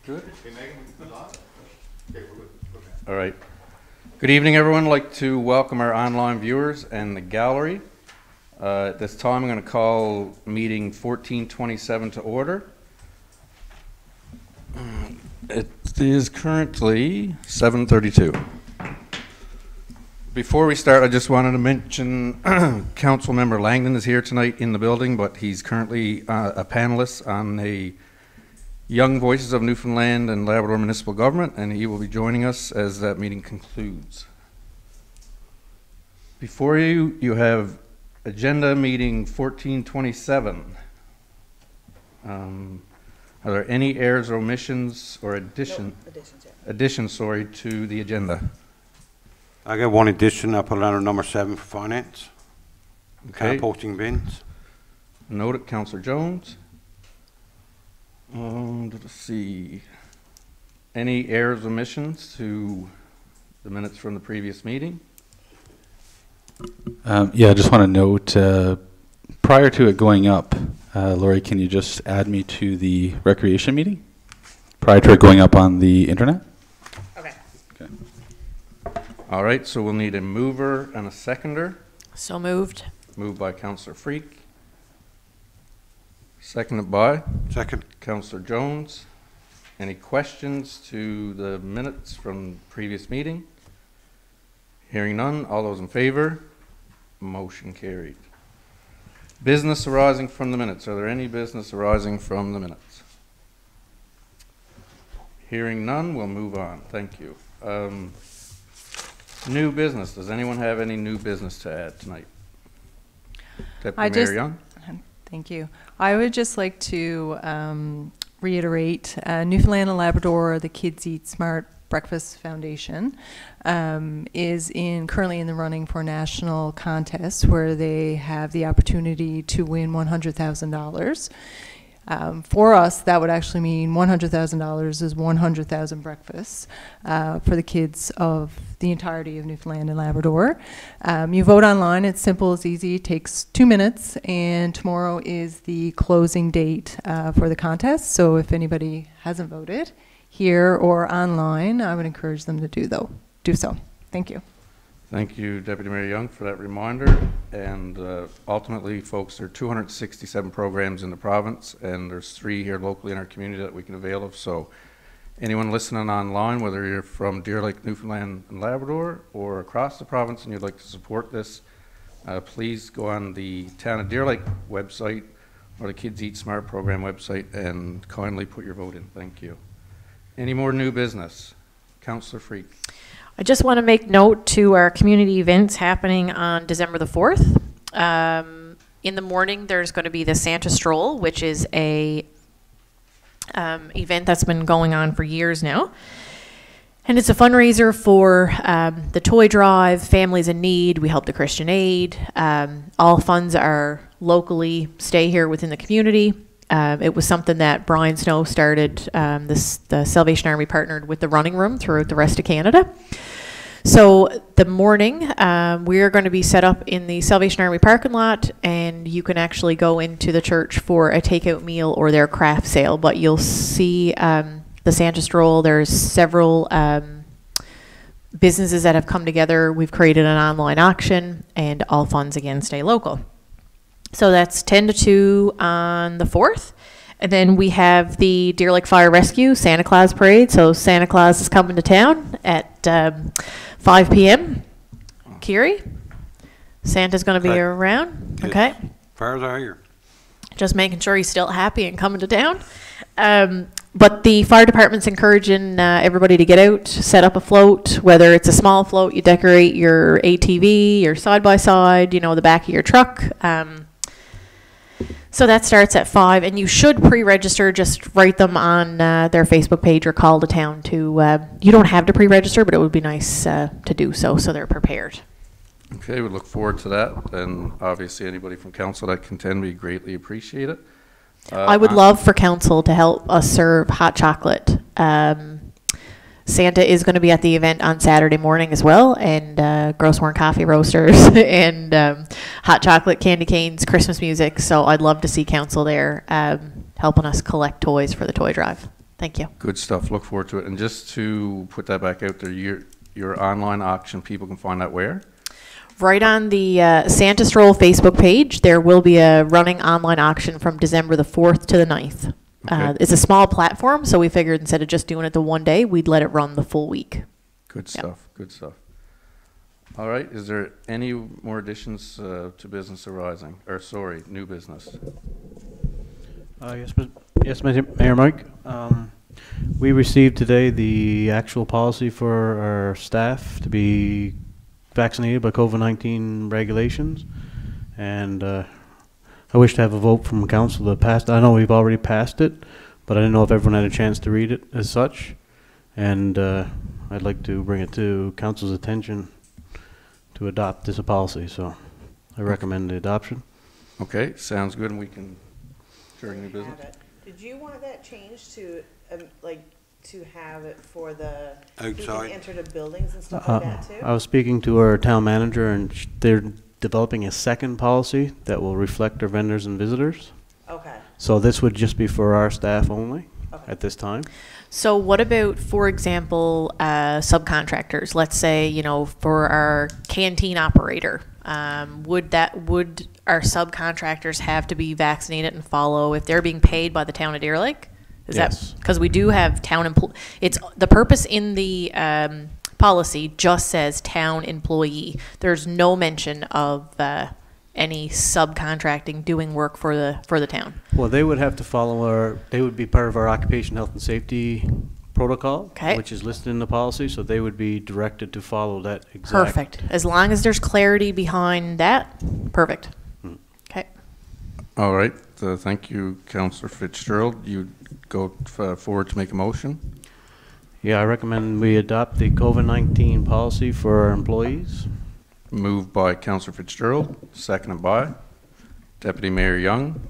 Good. All right. Good evening, everyone. I'd like to welcome our online viewers and the gallery. At this time, I'm going to call meeting 1427 to order. It is currently 7:32. Before we start, I just wanted to mention Council Member Langdon is here tonight in the building, but he's currently a panelist on a Young Voices of Newfoundland and Labrador Municipal Government, and he will be joining us as that meeting concludes. Before you, you have agenda meeting 1427. Are there any errors or omissions or additions to the agenda? I got one addition. I put it under number 7 for finance. Okay. Posting bins. Noted, Councillor Jones. Let's see. Any errors or omissions to the minutes from the previous meeting? Yeah, I just want to note, prior to it going up, Lori, can you just add me to the recreation meeting? Prior to it going up on the internet? Okay. Okay. All right, so we'll need a mover and a seconder. So moved. Moved by Councillor Freak. Seconded by? Second. Councillor Jones. Any questions to the minutes from the previous meeting? Hearing none, all those in favor? Motion carried. Business arising from the minutes. Are there any business arising from the minutes? Hearing none, we'll move on. Thank you. New business. Does anyone have any new business to add tonight? Deputy Mayor Young? Thank you. I would just like to reiterate Newfoundland and Labrador, the Kids Eat Smart Breakfast Foundation is currently in the running for a national contest where they have the opportunity to win $100,000. For us, that would actually mean $100,000 is 100,000 breakfasts for the kids of the entirety of Newfoundland and Labrador. You vote online. It's simple, it's easy. It takes 2 minutes, and tomorrow is the closing date for the contest. So if anybody hasn't voted here or online, I would encourage them to do so. Thank you. Thank you, Deputy Mayor Young, for that reminder. And ultimately, folks, there are 267 programs in the province, and there's 3 here locally in our community that we can avail of. So anyone listening online, whether you're from Deer Lake, Newfoundland and Labrador, or across the province and you'd like to support this, please go on the Town of Deer Lake website or the Kids Eat Smart program website and kindly put your vote in. Thank you. Any more new business? Councillor Freak. I just want to make note to our community events happening on December the 4th. In the morning, there's going to be the Santa Stroll, which is a event that's been going on for years now. And it's a fundraiser for the toy drive, Families in Need. We help the Christian Aid. All funds are locally, stay here within the community. It was something that Brian Snow started. The Salvation Army partnered with the Running Room throughout the rest of Canada. So the morning, we are going to be set up in the Salvation Army parking lot, and you can actually go into the church for a takeout meal or their craft sale. But you'll see the Santa Stroll. There's several businesses that have come together. We've created an online auction, and all funds again stay local. So that's 10 to 2 on the 4th. And then we have the Deer Lake Fire Rescue Santa Claus Parade. So Santa Claus is coming to town at 5 p.m. Kiri, Santa's going to be around. Yes. Okay. Fires are here. Just making sure he's still happy and coming to town. But the fire department's encouraging everybody to get out, set up a float, whether it's a small float, you decorate your ATV, your side-by-side, the back of your truck. So that starts at 5, and you should pre-register. Just write them on their Facebook page or call the town to, you don't have to pre-register, but it would be nice to do so they're prepared. Okay, we look forward to that. And obviously anybody from council that can attend, we greatly appreciate it. I would love for council to help us serve hot chocolate. Santa is going to be at the event on Saturday morning as well, and Grossmorn Coffee Roasters and hot chocolate, candy canes, Christmas music. So I'd love to see council there helping us collect toys for the toy drive. Thank you. Good stuff. Look forward to it. And just to put that back out there, your online auction, people can find that where? Right on the Santa Stroll Facebook page, there will be a running online auction from December the 4th to the 9th. Okay. It's a small platform, so we figured instead of just doing it the one day, we'd let it run the full week. Good stuff. Good stuff. All right. Is there any more additions to business arising? Or sorry, new business? Yes, Mayor Mike. We received today the actual policy for our staff to be vaccinated by COVID-19 regulations, and I wish to have a vote from council to pass. I know we've already passed it, but I didn't know if everyone had a chance to read it as such, and I'd like to bring it to council's attention to adopt this policy. So I recommend the adoption. Okay, sounds good, and we can, during new business. Did you want that changed to, like, to have it for the, Outside. who can enter the buildings and stuff like that too? I was speaking to our town manager, and they're developing a second policy that will reflect our vendors and visitors. Okay, So this would just be for our staff only okay. at this time. So what about, for example, subcontractors? Let's say, you know, for our canteen operator, would our subcontractors have to be vaccinated and follow if they're being paid by the town of Deer Lake? Is Yes. that because we do have town it's the purpose in the policy just says town employee. There's no mention of any subcontracting doing work for the town. Well, they would have to follow they would be part of our occupation health and safety protocol, Okay. which is listed in the policy, so they would be directed to follow that exact. Perfect. As long as there's clarity behind that, perfect. Okay. All right. Thank you, Councillor Fitzgerald. You go forward to make a motion. Yeah, I recommend we adopt the COVID-19 policy for our employees. Moved by Councillor Fitzgerald, seconded by Deputy Mayor Young.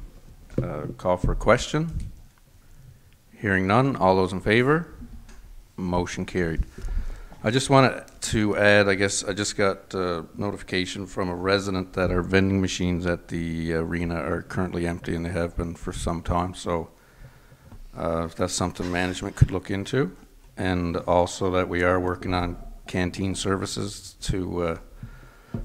Call for a question. Hearing none. All those in favor? Motion carried. I just wanted to add, I guess I just got notification from a resident that our vending machines at the arena are currently empty, and they have been for some time. So if that's something management could look into, and also that we are working on canteen services to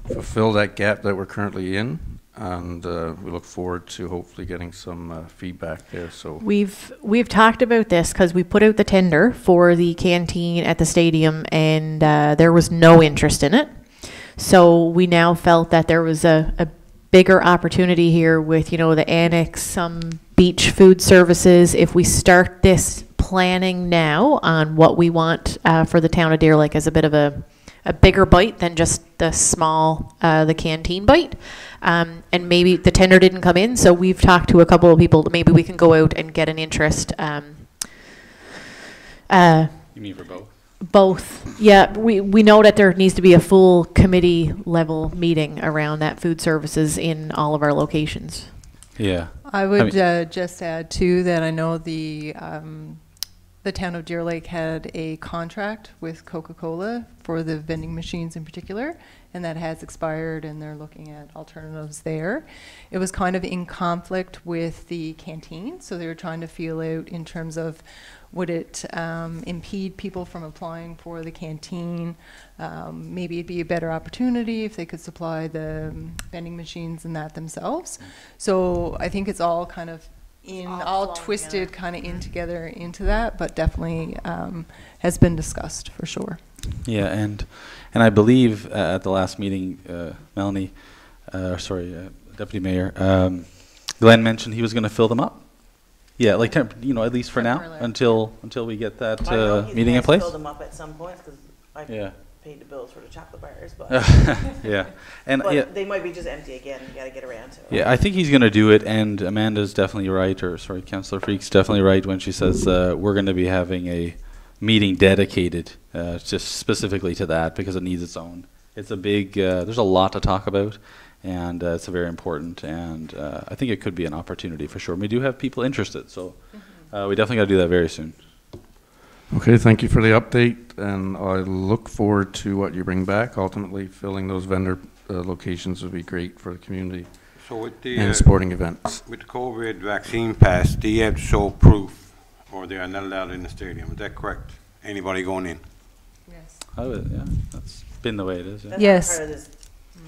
fulfill that gap that we're currently in, and we look forward to hopefully getting some feedback there. So We've talked about this because we put out the tender for the canteen at the stadium, and there was no interest in it. So we now felt that there was a bigger opportunity here with, you know, the annex, some beach food services. If we start this planning now on what we want for the town of Deer Lake as a bit of a bigger bite than just the small, the canteen bite. And maybe the tender didn't come in, so we've talked to a couple of people. Maybe we can go out and get an interest. You mean for both? Both. Yeah, we know that there needs to be a full committee level meeting around that food services in all of our locations. Yeah. I would just add too that I know the town of Deer Lake had a contract with Coca-Cola for the vending machines in particular, and that has expired, and they're looking at alternatives there. It was kind of in conflict with the canteen, so they were trying to feel out in terms of would it impede people from applying for the canteen. Maybe it'd be a better opportunity if they could supply the vending machines and that themselves. So I think it's all kind of all twisted kind of in together into that, but definitely has been discussed for sure. Yeah, and I believe at the last meeting, Melanie, Deputy Mayor, Glenn mentioned he was going to fill them up. Yeah, like you know, at least for now, until we get that meeting in place. Fill them up at some point because I paid the bills for the chocolate bars, but yeah, and but they might be just empty again. You got to get around to it. Yeah, I think he's going to do it, and Amanda's definitely right, Councillor Freak's definitely right when she says we're going to be having a meeting dedicated just specifically to that because it needs its own. It's a big. There's a lot to talk about. And it's very important, and I think it could be an opportunity for sure. We do have people interested, so we definitely got to do that very soon. okay, thank you for the update, and I look forward to what you bring back. Ultimately, filling those vendor locations would be great for the community So with the and sporting events. with the COVID vaccine pass, do you have to show proof or they are not allowed in the stadium. Is that correct? Anybody going in? Yes. Yeah, that's been the way it is. Yeah. That's not Yes. part of this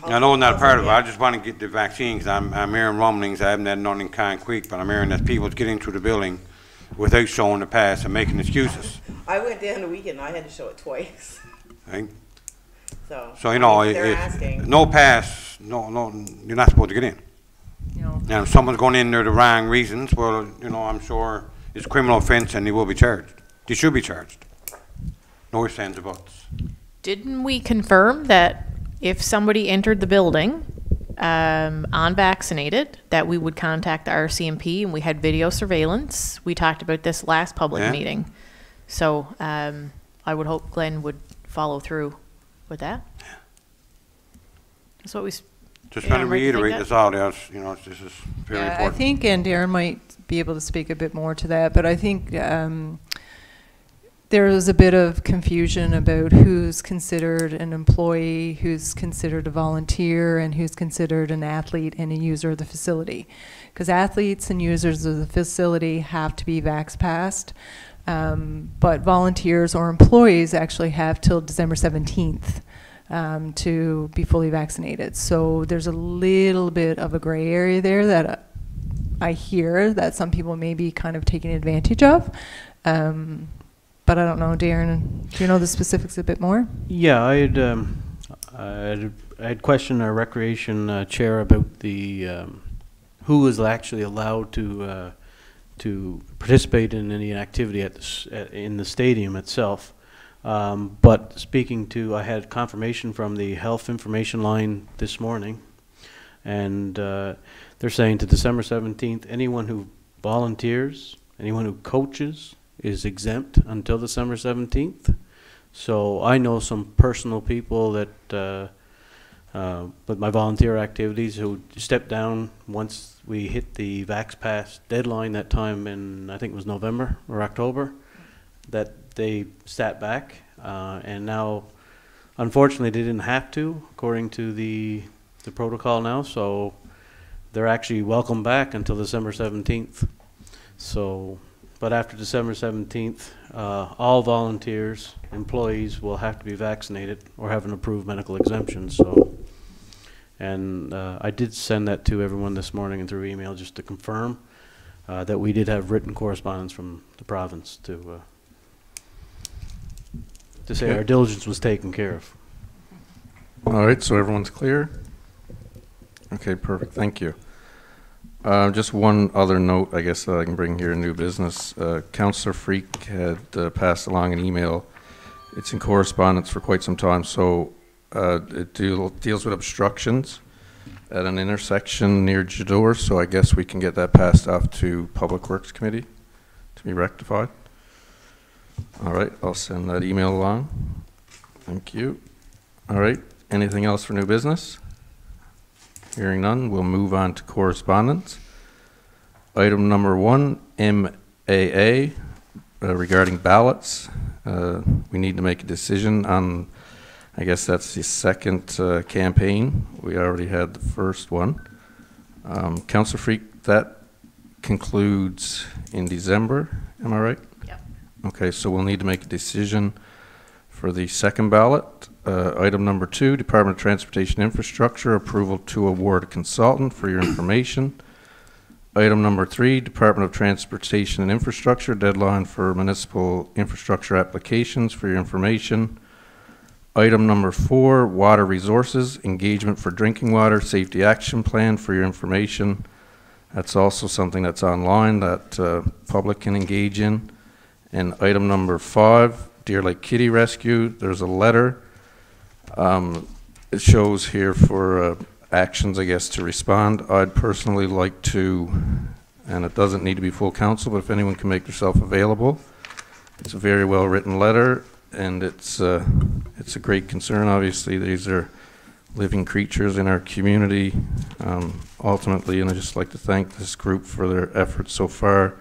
I know I'm not part of it. policy. I just want to get the vaccine, because I'm hearing rumblings. I haven't had none in Concrete, but I'm hearing that people's getting through the building without showing the pass and making excuses. I went down the weekend, I had to show it twice, Right? so. You know, They're asking. no pass, no, you're not supposed to get in. You know, Now, if someone's going in there the wrong reasons, well, you know, I'm sure it's a criminal offense and they will be charged. They should be charged. No ifs, ands, or buts. Didn't we confirm that if somebody entered the building unvaccinated, that we would contact the RCMP, and we had video surveillance? We talked about this last public Yeah. meeting. So I would hope Glenn would follow through with that. That's what we, Just Yeah, trying to I'm right to think reiterate that. this out, else, you know, this is very I important. think, and Darren might be able to speak a bit more to that, but I think there is a bit of confusion about who's considered an employee, who's considered a volunteer, and who's considered an athlete and a user of the facility. Because athletes and users of the facility have to be vax passed, but volunteers or employees actually have till December 17th to be fully vaccinated. So there's a little bit of a gray area there that I hear that some people may be kind of taking advantage of. But I don't know, Darren, do you know the specifics a bit more? Yeah, I had questioned our recreation chair about the who is actually allowed to participate in any activity at in the stadium itself. But speaking to, I had confirmation from the health information line this morning, and they're saying to December 17th, anyone who volunteers, anyone who coaches, is exempt until December 17th. So I know some personal people that, with my volunteer activities, who stepped down once we hit the Vax Pass deadline that time in, I think it was November or October, that they sat back, and now, unfortunately, they didn't have to, according to the protocol now, so they're actually welcome back until December 17th. So, but after December 17th, all volunteers, employees will have to be vaccinated or have an approved medical exemption. So, and I did send that to everyone this morning and through email just to confirm that we did have written correspondence from the province to say our diligence was taken care of. All right, so everyone's clear? Okay, perfect, thank you. Just one other note, I guess, that I can bring here in new business. Councillor Freak had passed along an email. It's in correspondence for quite some time, so it deals with obstructions at an intersection near Jador, so I guess we can get that passed off to Public Works Committee to be rectified. All right, I'll send that email along. Thank you. All right, anything else for new business? Hearing none, we'll move on to correspondence. Item number 1, MAA, regarding ballots. We need to make a decision on, I guess that's the second campaign. We already had the first one. Councillor Freak, that concludes in December, am I right? Yep. Okay, so we'll need to make a decision for the second ballot. Item number 2, Department of Transportation Infrastructure, approval to award a consultant, for your information. Item number 3, Department of Transportation and Infrastructure, deadline for municipal infrastructure applications, for your information. Item number 4, Water Resources, engagement for drinking water, safety action plan, for your information. That's also something that's online that public can engage in. And item number 5, Deer Lake Kitty Rescue, there's a letter. It shows here for actions, I guess, to respond. I'd personally like to, and it doesn't need to be full council, but if anyone can make themselves available. It's a very well written letter, and it's a great concern. Obviously, these are living creatures in our community, ultimately, and I'd just like to thank this group for their efforts so far.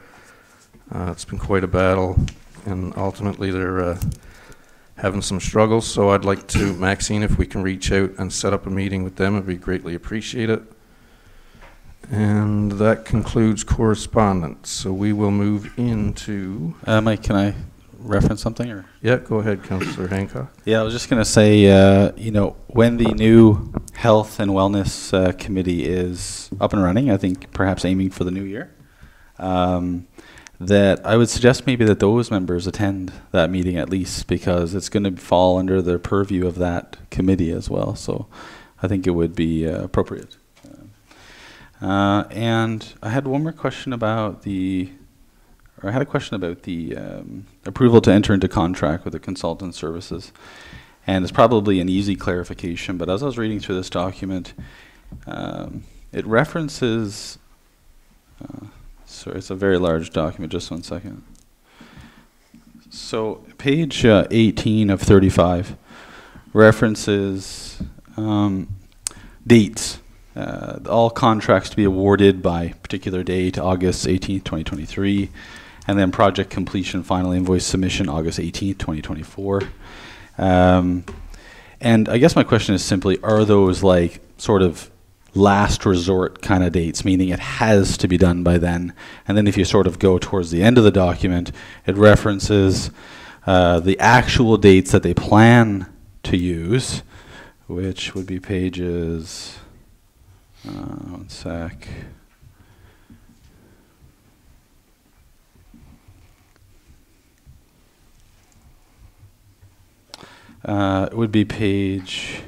It's been quite a battle, and ultimately they're having some struggles, so I'd like to, Maxine, if we can reach out and set up a meeting with them, it'd be greatly appreciated. And that concludes correspondence. So we will move into, Mike, can I reference something? Or yeah, go ahead, Councillor Hancock. yeah, I was just going to say, you know, when the new Health and Wellness Committee is up and running, I think perhaps aiming for the new year, that I would suggest maybe that those members attend that meeting at least, because it's going to fall under the purview of that committee as well. So I think it would be appropriate. And I had one more question about the approval to enter into contract with the consultant services. And it's probably an easy clarification, but as I was reading through this document, it references, sorry, it's a very large document, just 1 second. So page 18 of 35 references dates. All contracts to be awarded by particular date, August 18th, 2023, and then project completion, final invoice submission, August 18th, 2024. And I guess my question is simply, are those like sort of last resort kind of dates, meaning it has to be done by then? And then if you sort of go towards the end of the document, it references the actual dates that they plan to use, which would be pages... 1 sec. It would be page,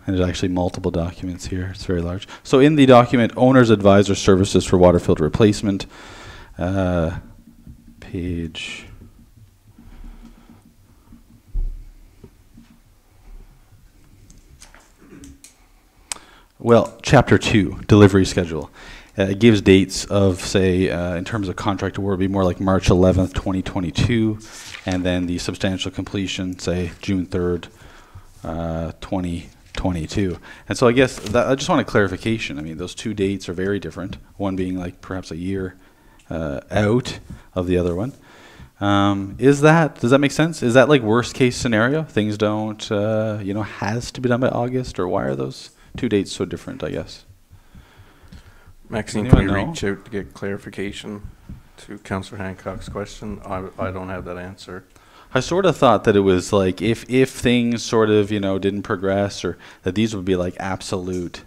and there's actually multiple documents here. It's very large. So in the document, Owner's Advisor Services for Water Filter Replacement, page... Well, Chapter 2, delivery schedule. It gives dates of, say, in terms of contract award, would be more like March 11th, 2022, and then the substantial completion, say, June 3rd, 2022. And so I guess that, I just want a clarification. I mean, those two dates are very different, one being like perhaps a year out of the other one. Does that make sense? Is that like worst case scenario? Things don't, has to be done by August, or why are those two dates so different, I guess? Maxine, Anyone can you know? reach out to get clarification to Councillor Hancock's question? I don't have that answer. I sort of thought that it was like if things sort of, didn't progress, or that these would be like absolute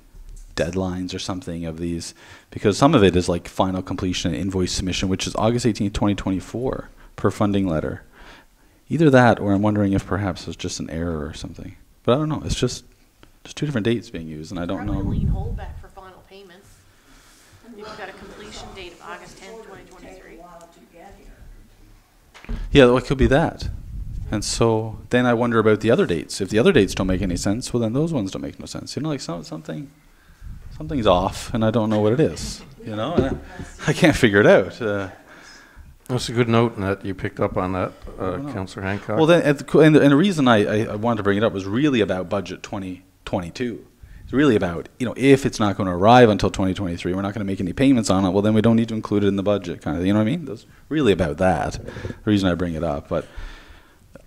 deadlines or something of these, because some of it is like final completion and invoice submission, which is August 18th, 2024 per funding letter. Either that, or I'm wondering if perhaps it's just an error or something. But I don't know. It's just there's two different dates being used, and I don't Probably know. a lien holdback for final payment. You've got a completion date of August 10th, 2023. Yeah, well, it could be that. And so then I wonder about the other dates. If the other dates don't make any sense, well, then those ones don't make no sense. Like something's off, and I don't know what it is. And I can't figure it out. That's a good note, and that you picked up on that, Councillor Hancock. Well, then, and the reason I wanted to bring it up was really about budget 2022. It's really about, if it's not going to arrive until 2023, we're not going to make any payments on it, well, then we don't need to include it in the budget, kind of, you know what I mean? That's really about that, the reason I bring it up. But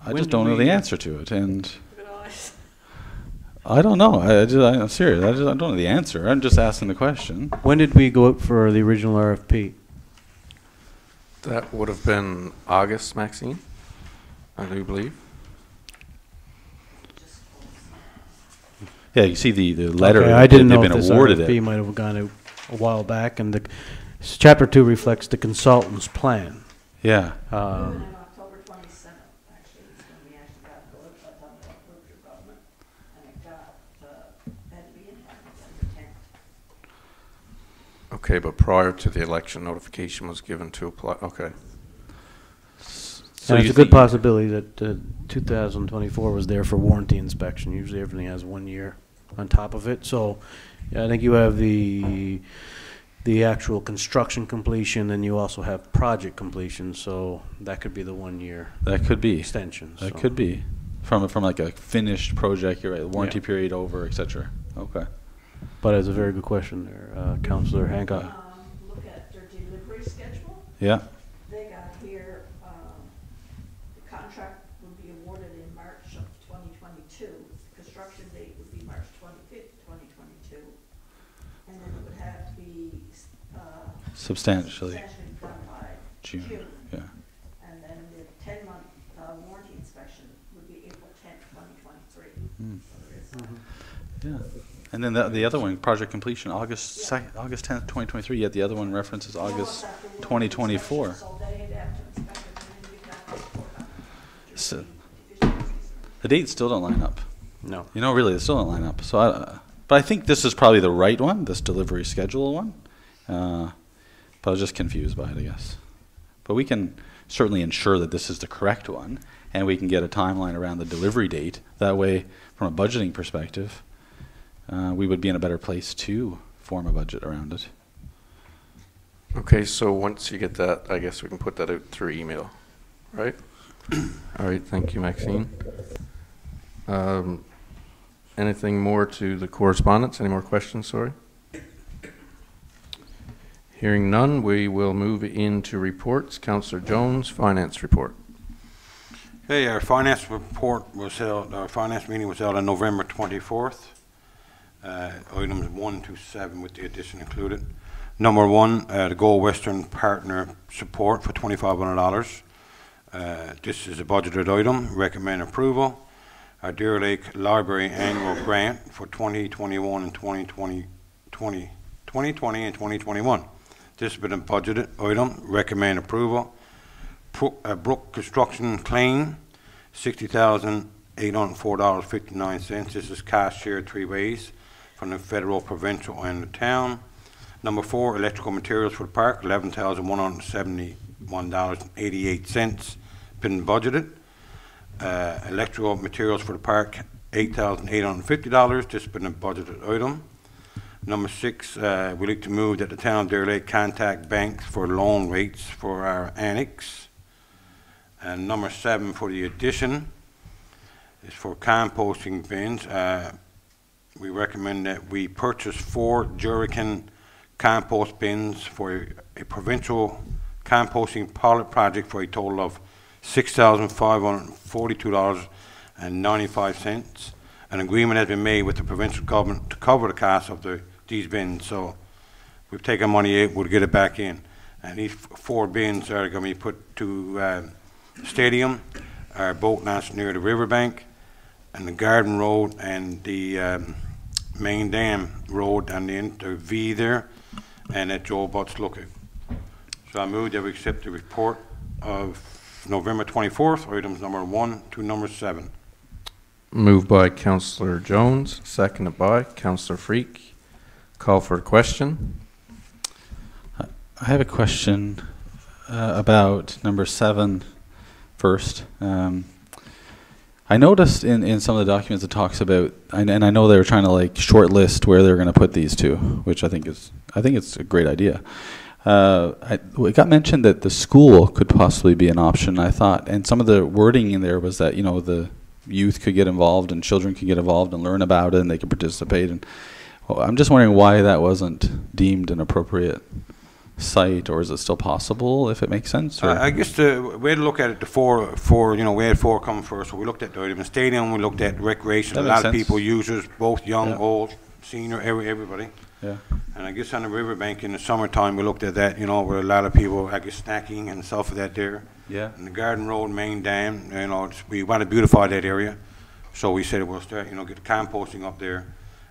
I just don't know the answer to it, and I don't know. I'm serious. I don't know the answer. I'm just asking the question. When did we go out for the original RFP? That would have been August, Maxine, I do believe. Yeah, you see the letter. Okay, I didn't know they've if been this awarded RFP it. might have gone out a while back, and Chapter 2 reflects the consultant's plan. Yeah. On October 27th, actually, is when we actually got the by the time it approved your government, and it had to be in by November 10th. Okay, but prior to the election, notification was given to apply. Okay. So And it's you a good think- possibility that 2024 was there for warranty inspection. Usually everything has 1 year on top of it. So yeah, I think you have the actual construction completion, and you also have project completion. So that could be the 1 year That could be. extension. That so. could be. From like a finished project, you're right, warranty Yeah. period over, etc. Okay. But it's a very good question there, Councillor Hancock. Look at their delivery schedule. Yeah. They got here, the contract would be awarded in March of 2022. Construction date would be March 25th, 2022. Substantially. substantially done by June. June. Yeah. And then the 10-month warranty inspection would be April 10th, 2023. Mm. So there is that. Yeah. And then the other one, project completion, August 10th, 2023. Yet the other one references August 2024. So they'd have to inspect it and then give that report on So deficiencies. the dates still don't line up. No. You know, really, they still don't line up. So, but I think this is probably the right one, this delivery schedule one. But I was just confused by it, I guess. But we can certainly ensure that this is the correct one, and we can get a timeline around the delivery date. That way, from a budgeting perspective, we would be in a better place to form a budget around it. Okay, so once you get that, I guess we can put that out through email, right? All right, thank you, Maxine. Anything more to the correspondence? Any more questions, sorry? Hearing none, we will move into reports. Councillor Jones, Finance Report. Hey, our finance report was held, our finance meeting was held on November 24th. Items 1 to 7 with the addition included. Number 1, the Go Western Partner support for $2,500. This is a budgeted item, recommend approval. Our Deer Lake Library annual grant for 2021 and 2020 and 2021. This has been a budgeted item, recommend approval. Brook Construction claim, $60,804.59. This is cash shared 3 ways from the federal, provincial, and the town. Number 4, electrical materials for the park, $11,171.88. Been budgeted. Electrical materials for the park, $8,850. This has been a budgeted item. Number 6, we like to move that the town of Deer Lake contact banks for loan rates for our annex. And number 7 for the addition is for composting bins. We recommend that we purchase 4 jerrycan compost bins for a provincial composting pilot project for a total of $6,542.95. An agreement has been made with the provincial government to cover the cost of these bins. So we've taken money out, we'll get it back in. And these 4 bins are going to be put to stadium, our boat launch near the riverbank, and the Garden Road, and the main dam road, and the V there, and at Joe Butt's lookout. So I move that we accept the report of November 24th, items number 1 to number 7. Moved by Councillor Jones, seconded by Councillor Freak. Call for a question. I have a question about number 7 first. I noticed in some of the documents it talks about, and I know they were trying to like shortlist where they're going to put these to, which I think it's a great idea. It got mentioned that the school could possibly be an option, I thought, and some of the wording in there was that, you know, the youth could get involved and children could get involved and learn about it and they could participate. And well, I'm just wondering why that wasn't deemed an appropriate site, or is it still possible, if it makes sense? I guess the way to look at it, the four, you know, we had 4 come first. So we looked at the item, stadium, we looked at recreation. That a makes lot of sense. people, users, both young, Yeah. old, senior, everybody. Yeah. And I guess on the riverbank in the summertime, we looked at that, you know, where a lot of people, I guess, snacking and stuff of that there. Yeah. And the Garden Road main dam, you know, we want to beautify that area. So we said we'll start, you know, get composting up there.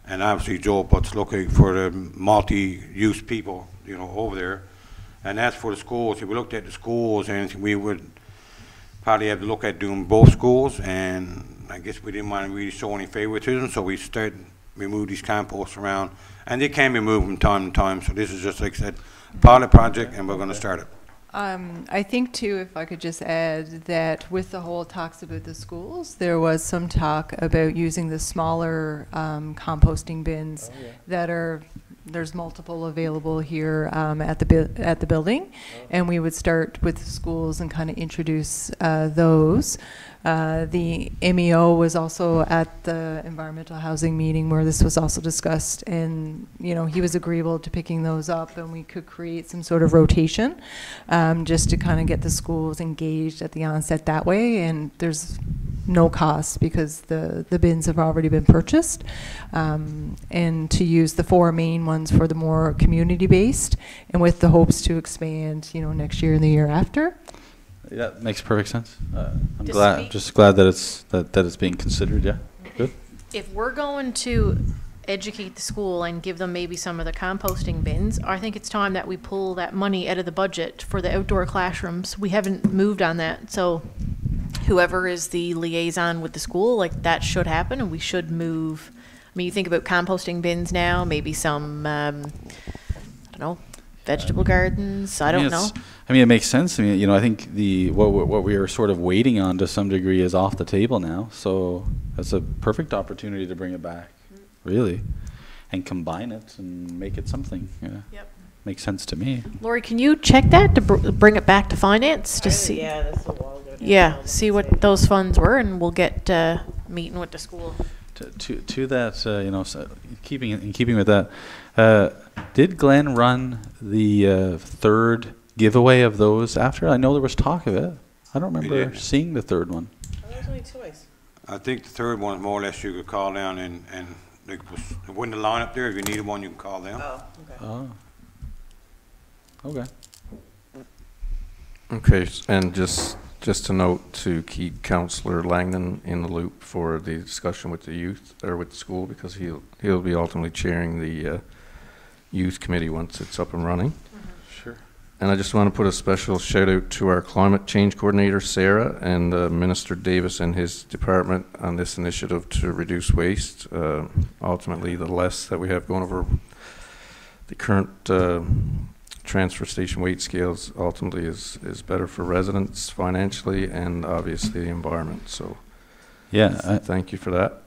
And obviously Joe Butt's looking for the multi-use people, you know, over there. And as for the schools, if we looked at the schools, and we would probably have to look at doing both schools. And I guess we didn't want to really show any favoritism, so we moved these composts around. And they can be moved from time to time. So this is just, like I said, pilot project, and we're going to start it. I think too, if I could just add that with the whole talks about the schools, there was some talk about using the smaller composting bins that there's multiple available here at the building, and we would start with the schools and kind of introduce those. The MEO was also at the environmental housing meeting where this was also discussed, and you know, he was agreeable to picking those up, and we could create some sort of rotation just to kind of get the schools engaged at the onset that way. And there's no cost because the bins have already been purchased, and to use the 4 main ones for the more community-based, and with the hopes to expand, you know, next year and the year after. Yeah, that makes perfect sense. I'm Just just glad that it's being considered. Yeah, good. If we're going to educate the school and give them maybe some of the composting bins, I think it's time that we pull that money out of the budget for the outdoor classrooms. We haven't moved on that, so whoever is the liaison with the school, like, that should happen, and we should move. I mean, you think about composting bins now, maybe some, I don't know, vegetable gardens, I don't know. I mean, it makes sense. I mean, you know, I think what we are sort of waiting on to some degree is off the table now, so that's a perfect opportunity to bring it back. Really, and combine it and make it something. Yeah, Yep. makes sense to me. Lori, can you check that to bring it back to finance to see? Yeah, that's a while ago. Yeah, see what those funds were, and we'll get meeting with the school. To that, you know, so keeping with that, did Glenn run the third giveaway of those after? I know there was talk of it. I don't remember seeing the third one. Oh, there's only 2 ways. I think the third one, more or less, you could call down and there wasn't a line up there. If you needed one, you can call them. Oh, okay. Oh. Okay. Okay, and just a note to keep Councillor Langdon in the loop for the discussion with the youth, or with the school, because he'll be ultimately chairing the youth committee once it's up and running. Sure. And I just want to put a special shout out to our climate change coordinator, Sarah, and Minister Davis and his department on this initiative to reduce waste. Ultimately, the less that we have going over the current transfer station weight scales ultimately is better for residents financially and obviously the environment. So Yeah. thank you for that.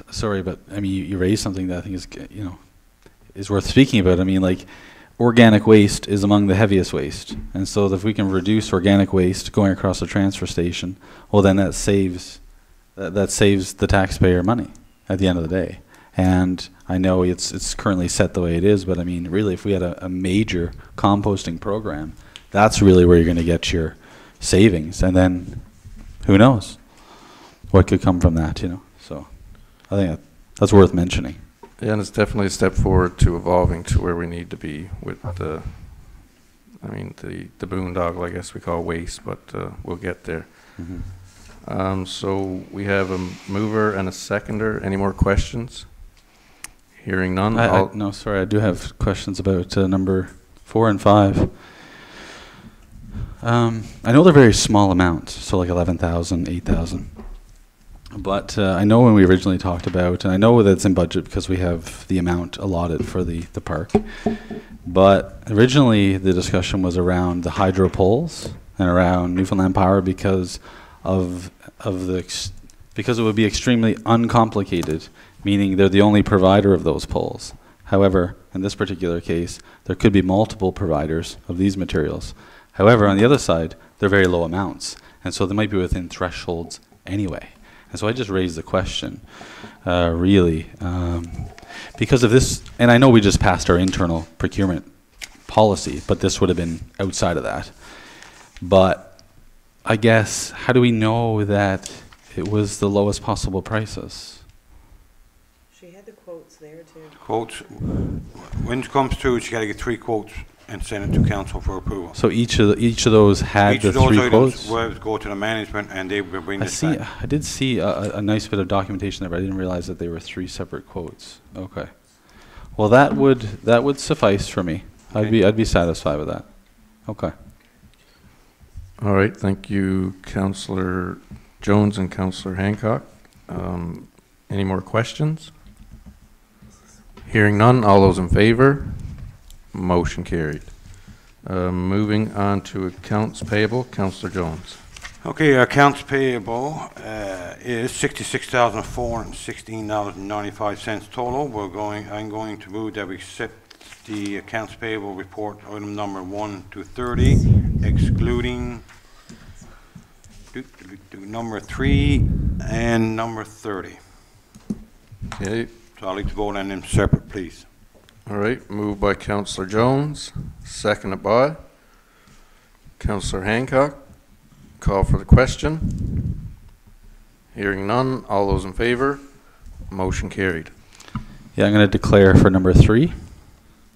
Sorry, but I mean, you raised something that I think is, you know, is worth speaking about. I mean, like, organic waste is among the heaviest waste, and so if we can reduce organic waste going across the transfer station, well, then that saves the taxpayer money at the end of the day. And I know it's currently set the way it is, but I mean, really, if we had a major composting program, that's really where you're going to get your savings, and then who knows what could come from that, you know. So I think that's worth mentioning. Yeah, and it's definitely a step forward to evolving to where we need to be with the, I mean, the boondoggle, I guess we call waste, but we'll get there. Mm-hmm. So we have a mover and a seconder. Any more questions? Hearing none. No, sorry, I do have questions about number 4 and 5. I know they're very small amounts, so like 11,000, 8,000. But I know when we originally talked about, and I know that it's in budget because we have the amount allotted for the park, but originally the discussion was around the hydro poles and around Newfoundland Power because because it would be extremely uncomplicated, meaning they're the only provider of those poles. However, in this particular case, there could be multiple providers of these materials. However, on the other side, they're very low amounts, and so they might be within thresholds anyway. And so I just raised the question, really, because of this, and I know we just passed our internal procurement policy, but this would have been outside of that. But I guess, how do we know that it was the lowest possible prices? She had the quotes there too. Quotes, when it comes to it, you got to get 3 quotes and send it to council for approval. So each of those had Each the of those 3 items quotes? will go to the management and they will bring this back. I did see a nice bit of documentation there, but I didn't realize that they were 3 separate quotes. Okay. Well, that would suffice for me. Okay. I'd be satisfied with that. Okay. All right, thank you, Councillor Jones and Councillor Hancock. Any more questions? Hearing none, all those in favor? Motion carried. Moving on to accounts payable, Councillor Jones. Okay, accounts payable is $66,416.95 total. I'm going to move that we accept the accounts payable report, item number 1 to 30, excluding number 3 and number 30. Okay, So I'll leave to vote on them separate, please. all right, moved by Councillor Jones, seconded by Councillor Hancock. Call for the question. Hearing none, all those in favor? Motion carried. Yeah, I'm going to declare for number 3.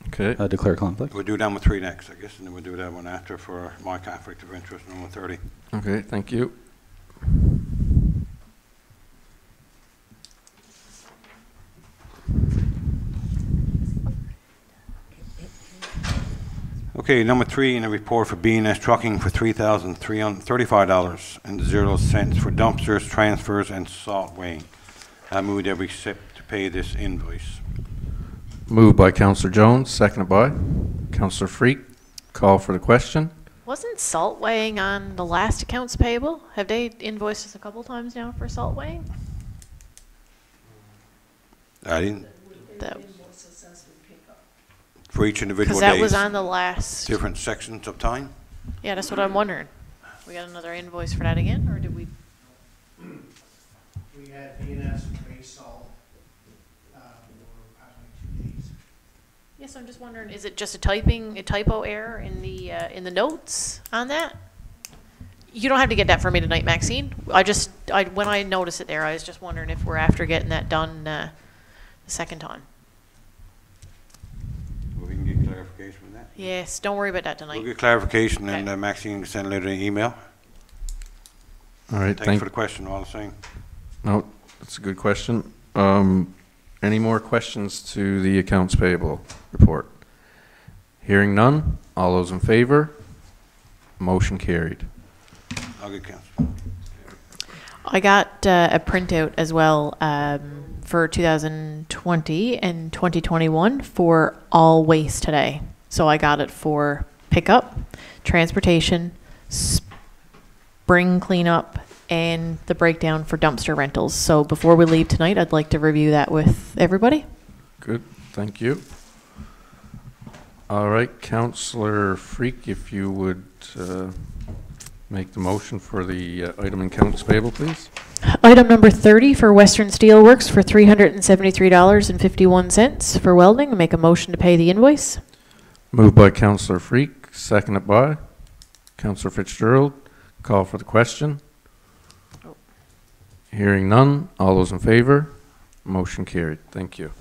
Okay. Declare conflict. We'll do number 3 next, I guess, and then we'll do that one after for my conflict of interest, number 30. Okay, thank you. Okay, number 3 in a report for B&S Trucking for $3,335.00 for dumpsters, transfers, and salt weighing. I move that we accept to pay this invoice. Moved by Councillor Jones, seconded by Councillor Freak. Call for the question. Wasn't salt weighing on the last accounts payable? Have they invoiced us a couple times now for salt weighing? I didn't, That, Invoices as we pick up. for each individual because day. that was on the last. Different sections of time? Yeah, that's what I'm wondering. We got another invoice for that again, or did we? We had B&S Trace Salt for approximately 2 days. Yes, I'm just wondering, is it just a typo error in the notes on that? You don't have to get that for me tonight, Maxine. When I noticed it there, I was just wondering if we're after getting that done the second time. Well, we can get clarification on that. Yes, don't worry about that We'll tonight. get clarification, and Okay. Maxine can send a little email. All right, Thanks for the question, all the same. No, that's a good question. Any more questions to the accounts payable report? Hearing none, all those in favor? Motion carried. I'll get counsel. I got a printout as well for 2020 and 2021 for all waste today. So I got it for pickup, transportation, spring cleanup, and the breakdown for dumpster rentals. So before we leave tonight, I'd like to review that with everybody. Good, thank you. All right, Councillor Freak, if you would make the motion for the item in accounts payable, please. Item number 30 for Western Steelworks for $373.51 for welding. Make a motion to pay the invoice. Moved by Councillor Freak, seconded by Councillor Fitzgerald. Call for the question. Hearing none, all those in favor? Motion carried. Thank you.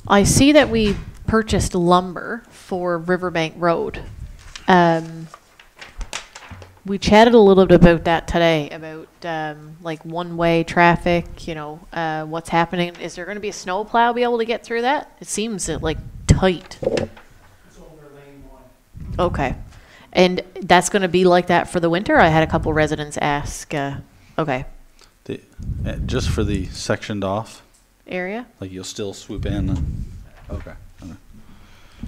I see that we purchased lumber for Riverbank Road. We chatted a little bit about that today, about like one-way traffic, what's happening. Is there going to be a snow plow be able to get through that? It seems like tight. It's over lane 1. Okay. And that's going to be like that for the winter? I had a couple residents ask. Okay. Just for the sectioned off, Area? like you'll still swoop in. And, okay.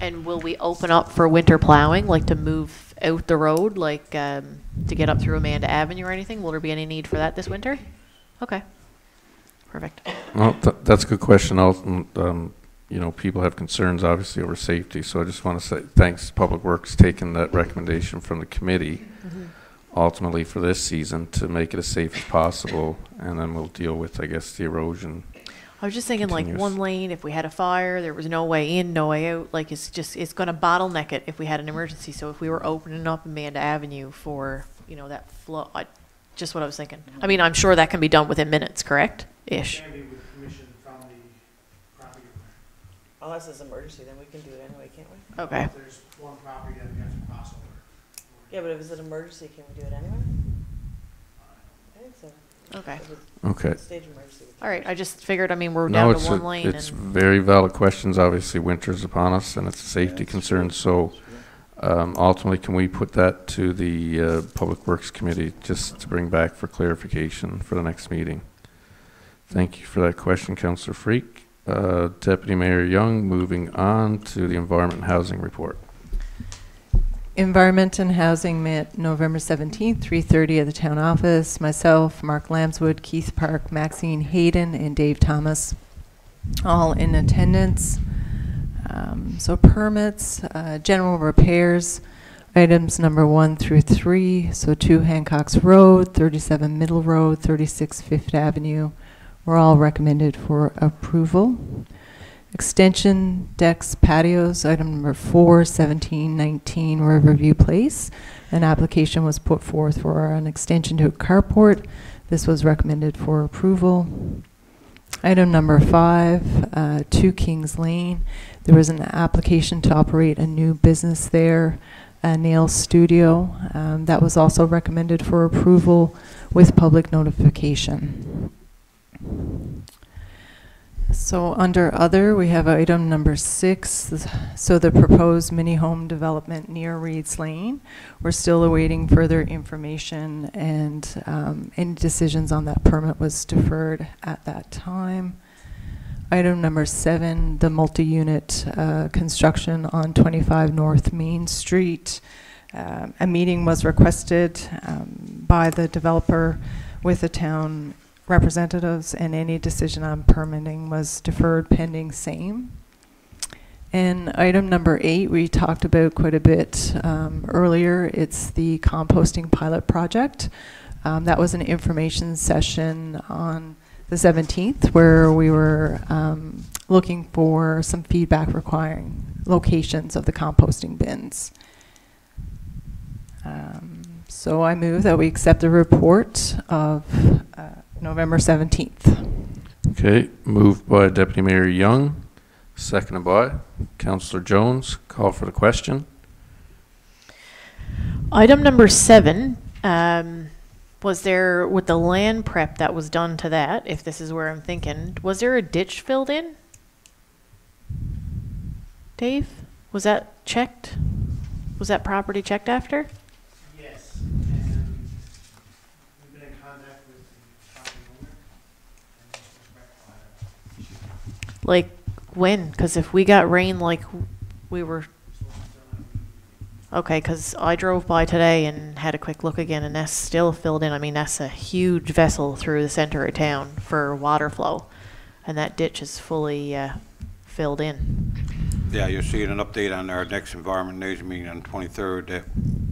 And will we open up for winter plowing, like to move out the road, like to get up through Amanda Avenue or anything? Will there be any need for that this winter? Okay. Perfect. Well, that's a good question. People have concerns, obviously, over safety. So I just want to say thanks, Public Works, taking that recommendation from the committee, ultimately for this season, to make it as safe as possible. And then we'll deal with, I guess, the erosion. I was just thinking Continuous. like one lane, if we had a fire, there was no way in, no way out. Like it's going to bottleneck it if we had an emergency. So if we were opening up Amanda Avenue for, that flow, just what I was thinking. I mean, I'm sure that can be done within minutes, correct? Ish. It can be with permission from the property owner. Unless it's emergency, then we can do it anyway, can't we? Okay. If there's one property that we have to cross over. Yeah, but if it's an emergency, can we do it anyway? I think so. Okay. If it's Okay. a stage emergency. we can. All right. I just figured, we're No, down to one lane. it's And very valid questions. Obviously, winter's upon us, and it's a safety concern. So ultimately, can we put that to the Public Works Committee just to bring back for clarification for the next meeting? Thank you for that question, Councillor Freak. Deputy Mayor Young, moving on to the Environment and Housing Report. Environment and Housing met November 17th, 3:30 at the town office. Myself, Mark Lambswood, Keith Park, Maxine Hayden, and Dave Thomas, all in attendance. So permits, general repairs, items number 1 through 3. So 2 Hancock's Road, 37 Middle Road, 36 Fifth Avenue, were all recommended for approval. Extension decks patios, item number 4, 1719 Riverview Place. An application was put forth for an extension to a carport. This was recommended for approval. Item number 5, 2 Kings Lane. There was an application to operate a new business there, a nail studio. That was also recommended for approval with public notification. So under other, we have item number 6. So the proposed mini home development near Reed's Lane. We're still awaiting further information, and any decisions on that permit was deferred at that time. Item number 7, the multi-unit construction on 25 North Main Street. A meeting was requested by the developer with the town representatives, and any decision on permitting was deferred pending same. And item number 8, we talked about quite a bit earlier. It's the composting pilot project. That was an information session on the 17th where we were looking for some feedback requiring locations of the composting bins. So I move that we accept the report of November 17th. Okay, moved by Deputy Mayor Young, seconded by Councillor Jones. Call for the question. Item number 7, was there, with the land prep that was done to that, if this is where I'm thinking, was there a ditch filled in? Dave, was that checked? Was that property checked after? Yes, and we've been in contact with the property owner, and this was rectified. Like when? Because if we got rain like we were... Okay, because I drove by today and had a quick look again, and that's still filled in. I mean, that's a huge vessel through the center of town for water flow, and that ditch is fully filled in. Yeah, you'll see an update on our next Environment News meeting on 23rd, that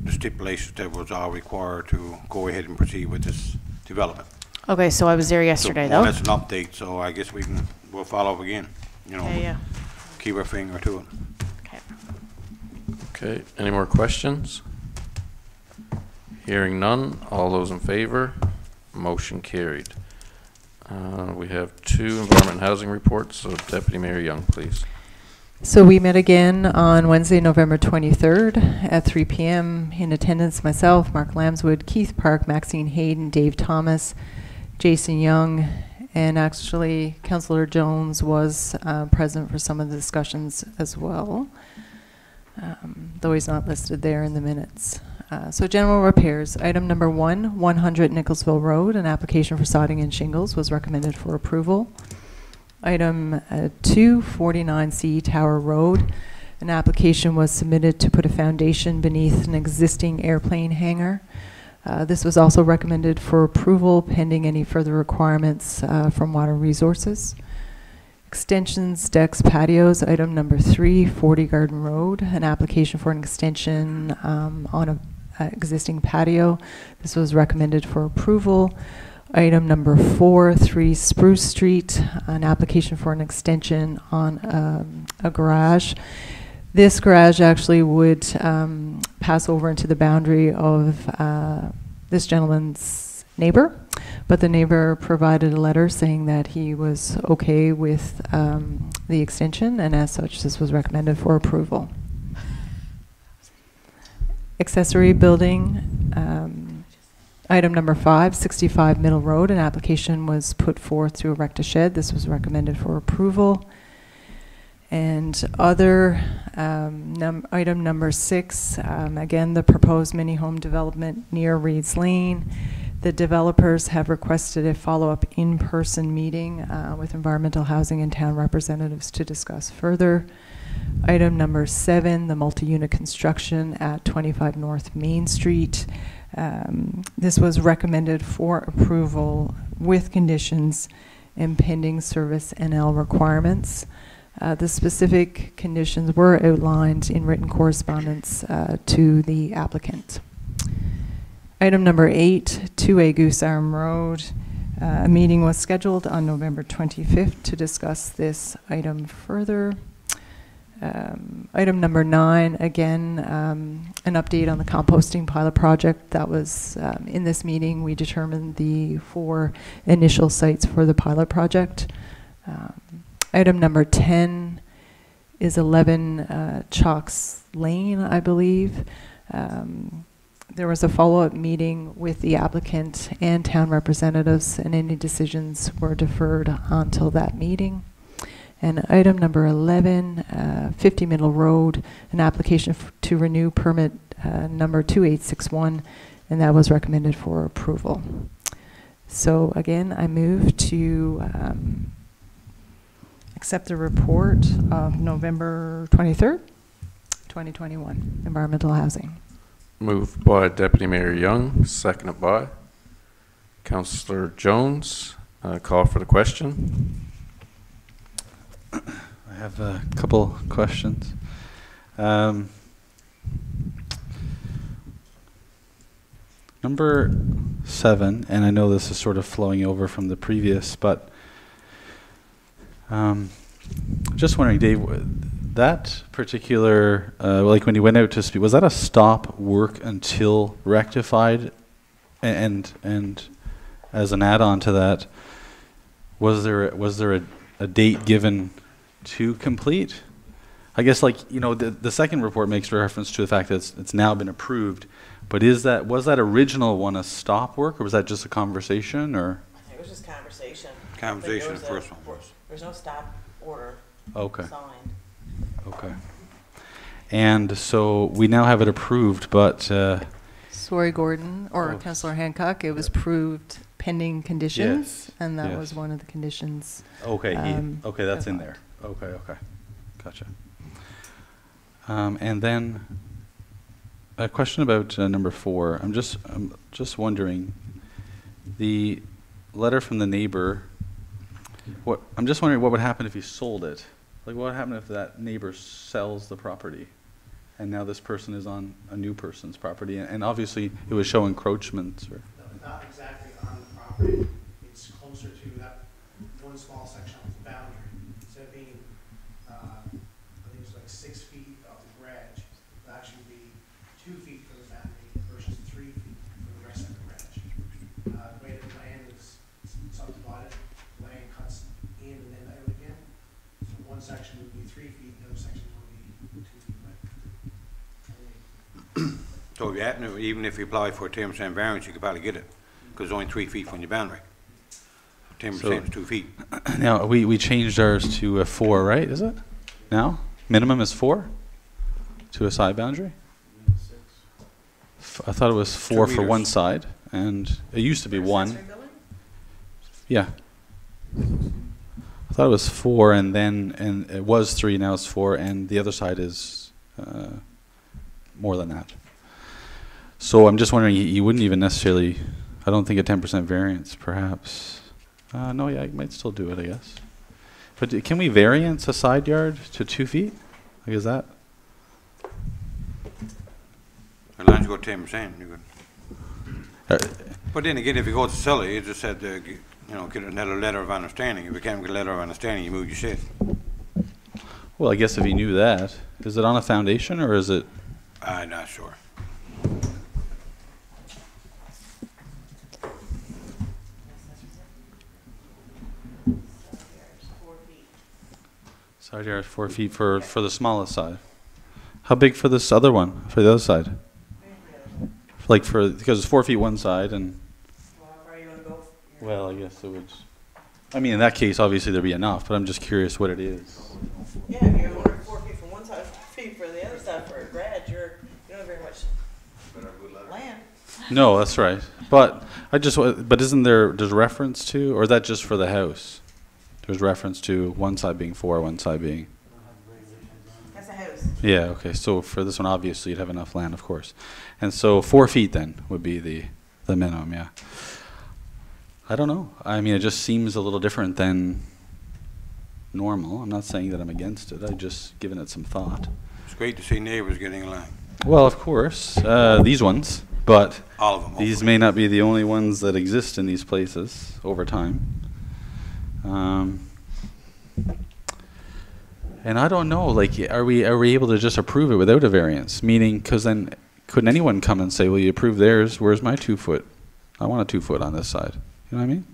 the stipulations that was all required to go ahead and proceed with this development. Okay, so I was there yesterday, So, though. that's an update, so I guess we'll follow up again, you know. Yeah. Keep our finger to it. Okay. Okay, any more questions? Hearing none, all those in favor? Motion carried. We have 2 environment and housing reports, so Deputy Mayor Young, please. So we met again on Wednesday, November 23rd at 3 p.m. In attendance, myself, Mark Lambswood, Keith Park, Maxine Hayden, Dave Thomas, Jason Young, and actually Councillor Jones was present for some of the discussions as well, though he's not listed there in the minutes. So general repairs, item number 1, 100 Nicholsville Road, an application for sodding and shingles was recommended for approval. Item 2, 49C Tower Road, an application was submitted to put a foundation beneath an existing airplane hangar. This was also recommended for approval pending any further requirements from Water Resources. Extensions, decks, patios, item number 3, 40 Garden Road, an application for an extension on an existing patio. This was recommended for approval. Item number 4, 3 Spruce Street, an application for an extension on a garage. This garage actually would pass over into the boundary of this gentleman's neighbor, but the neighbor provided a letter saying that he was okay with the extension, and as such, this was recommended for approval. Accessory building, item number 5, 65 Middle Road, an application was put forth to erect a shed. This was recommended for approval. And other, item number 6, again, the proposed mini home development near Reed's Lane. The developers have requested a follow-up in-person meeting with environmental housing and town representatives to discuss further. Item number 7, the multi-unit construction at 25 North Main Street. This was recommended for approval with conditions and pending service NL requirements. The specific conditions were outlined in written correspondence to the applicant. Item number 8, 2A Goose Arm Road. A meeting was scheduled on November 25th to discuss this item further. Item number 9, again, an update on the composting pilot project. That was in this meeting. We determined the 4 initial sites for the pilot project. Item number 10 is 11 Chalks Lane, I believe. There was a follow-up meeting with the applicant and town representatives, and any decisions were deferred until that meeting. And item number 11, 50 Middle Road, an application to renew permit number 2861, and that was recommended for approval. So again, I move to accept the report of November 23rd, 2021, environmental housing. Moved by Deputy Mayor Young, seconded by Councillor Jones. Call for the question. I have a couple questions. Number 7, and I know this is sort of flowing over from the previous, but just wondering, Dave, that particular, like when you went out to speak, was that a stop work until rectified? And as an add-on to that, was there a date given to complete? I guess, like, you know, the second report makes reference to the fact that it's now been approved, but was that original one a stop work, or was that just a conversation, or? I think it was just conversation. Conversation, the first one was. There's no stop order Okay. signed. Okay. And so we now have it approved, but Sorry, Gordon, or Oh. Councillor Hancock, it was approved pending conditions, Yes, and that yes. was one of the conditions. okay, okay, that's in as there. Okay, gotcha. And then a question about number 4. I'm just wondering, the letter from the neighbor. I'm just wondering what would happen if he sold it. Like, what would happen if that neighbor sells the property, and now this person is on a new person's property, and obviously it would show encroachments, or. Not exactly on the property, it's closer to that one small section of the boundary. Instead of being, I think it's like 6 feet off the garage, it'll actually be 2 feet from the boundary versus 3 feet from the rest of the garage. The way the land is subdivided, the land cuts in and then out again. So one section would be 3 feet, the other section would be 2 feet away. So if you happen to, even if you apply for a 10% variance, you could probably get it, because it's only 3 feet from your boundary. 10% is 2 feet. Now, we changed ours to 4, right, is it? Now? Minimum is 4? To a side boundary? I thought it was 4 for one meters. side, and it used to be 1. Accessory building? Yeah. I thought it was 4, and it was 3, now it's 4, and the other side is more than that. So I'm just wondering, you wouldn't even necessarily, I don't think a 10% variance, perhaps. No, yeah, you might still do it, I guess. But can we variance a side yard to 2 feet? Like, is that? As long as you go 10%, you could. Uh, But then again, if you go to sell it, you just said, get another letter of understanding. If you can't get a letter of understanding, you move your shit. Well, I guess if you knew that, is it on a foundation, or is it? I'm not sure. Side yard 4 feet for the smallest side. How big for this other one, for the other side? Like because it's 4 feet one side, and. Well, how far you wanna go? Well, I guess it would. I mean, in that case, obviously there'd be enough, but I'm just curious what it is. Yeah, if you're only 4 feet from one side, 4 feet for the other side for a garage, you don't have very much land. No, that's right. But isn't there's reference to, or is that just for the house? There's reference to one side being 4, one side being. That's a house. Yeah. Okay. So for this one, obviously you'd have enough land, of course, and so 4 feet then would be the minimum. Yeah. I don't know. I mean, it just seems a little different than normal. I'm not saying that I'm against it. I've just given it some thought. It's great to see neighbors getting along. Well, of course, these ones, But All of them. these hopefully. may not be the only ones that exist in these places over time. And I don't know, like, are we able to just approve it without a variance? Meaning, because then couldn't anyone come and say, well, you approved theirs, where's my 2 foot? I want a 2 foot on this side. You know what I mean?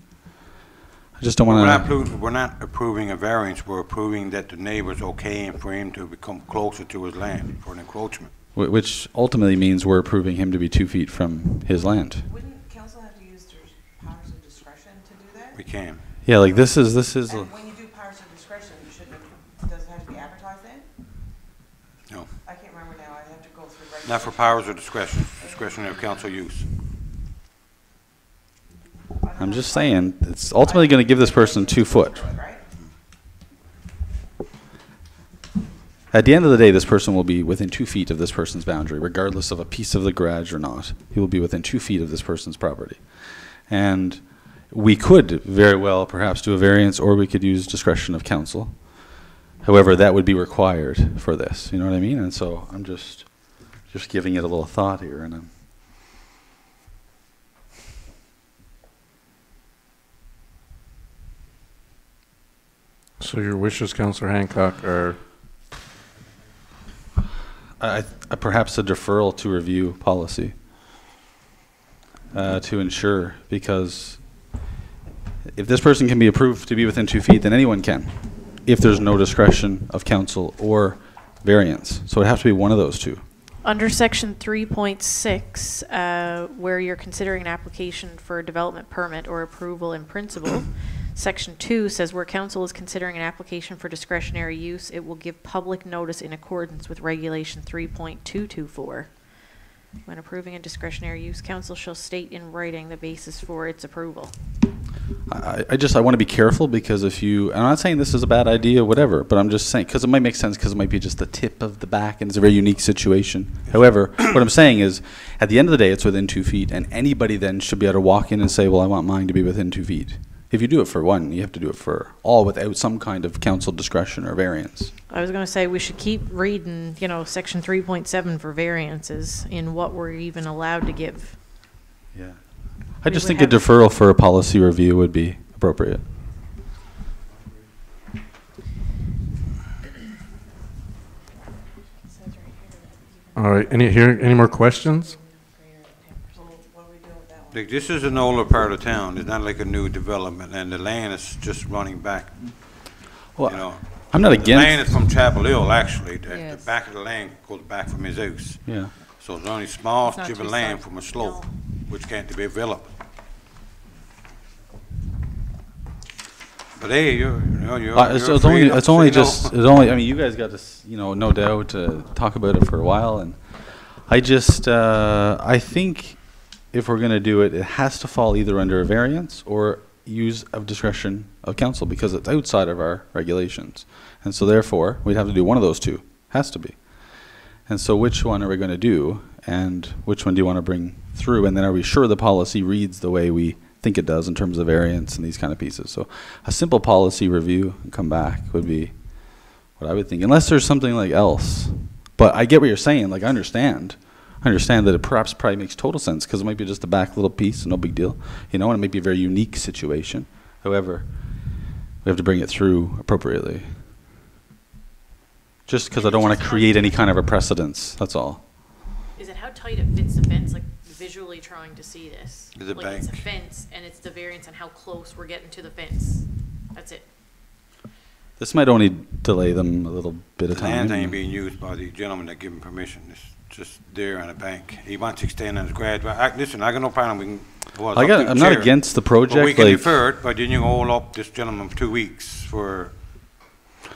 I just don't want to. We're not approving a variance, we're approving that the neighbor's okay for him to become closer to his land for an encroachment. Which ultimately means we're approving him to be 2 feet from his land. Wouldn't council have to use their powers of discretion to do that? We can. Yeah, like this is. And when you do powers of discretion, you shouldn't, does it have to be advertised then? No. I can't remember now, I have to go through. Not for powers of discretion, discretionary council use. I'm just saying, it's ultimately going to give this person 2 foot. Right? At the end of the day, this person will be within 2 feet of this person's boundary, regardless of a piece of the garage or not. He will be within 2 feet of this person's property. And we could very well perhaps do a variance, or we could use discretion of council. However, that would be required for this. You know what I mean? And so I'm just giving it a little thought here, and I'm. So your wishes, Councillor Hancock, are Perhaps a deferral to review policy to ensure, because if this person can be approved to be within 2 feet, then anyone can, if there's no discretion of council or variance. So it has to be one of those two. Under section 3.6, where you're considering an application for a development permit or approval in principle, section 2 says where council is considering an application for discretionary use, it will give public notice in accordance with regulation 3.224. When approving a discretionary use, council shall state in writing the basis for its approval. I want to be careful, because if you, I'm not saying this is a bad idea, whatever, but I'm just saying, because it might make sense, because it might be just the tip of the back and it's a very unique situation. However, what I'm saying is, at the end of the day, it's within 2 feet, and anybody then should be able to walk in and say, well, I want mine to be within 2 feet. If you do it for one, you have to do it for all without some kind of council discretion or variance. I was going to say we should keep reading, you know, section 3.7 for variances in what we're even allowed to give. Yeah. I just think a deferral for a policy review would be appropriate. all right. Any more questions? Like, this is an older part of town, it's not like a new development, and the land is just running back. Well, You know, I'm not the land against. is from Chapel Hill, actually, the Yes. back of the land goes back from his house. Yeah. So it's only small It's not strip of too land south. from a slope, which can't be developed. But hey, you're It's only just, it's only, I mean, you guys got this, you know, no doubt, talk about it for a while, and I just, I think if we're gonna do it, it has to fall either under a variance or use of discretion of council, because it's outside of our regulations. And so therefore, we'd have to do one of those two, has to be. And so which one are we gonna do, and which one do you wanna bring through, and then are we sure the policy reads the way we think it does in terms of variance and these kind of pieces? So a simple policy review and come back would be what I would think, unless there's something like else. But I get what you're saying, like I understand that it perhaps probably makes total sense, because it might be just a back little piece, no big deal, you know, and it might be a very unique situation. However, we have to bring it through appropriately. Just because I don't want to create any kind of a precedence, that's all. Is it how tight it fits the fence? Like visually trying to see this. It's a Like it's a bank. fence, and it's the variance on how close we're getting to the fence. That's it. This might only delay them a little bit of The land time. ain't being used by the gentleman that gave him permission, it's just there on a bank. He wants to extend on his garage. Well, listen, I got no problem, we can. well, it's up to the I'm not chair. against the But we project, can like, defer it, but then you hold up this gentleman for 2 weeks for,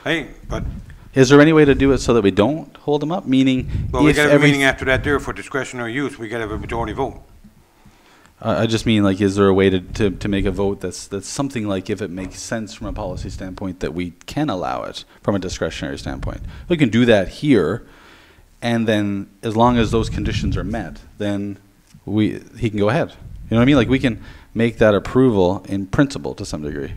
hey, but, is there any way to do it so that we don't hold them up? Meaning, well, we if gotta have a every, meeting after that there for discretionary use, we gotta have a majority vote. I just mean, like, is there a way to make a vote that's something like, if it makes sense from a policy standpoint, that we can allow it from a discretionary standpoint? We can do that here, and then as long as those conditions are met, then he can go ahead. You know what I mean? Like, we can make that approval in principle to some degree,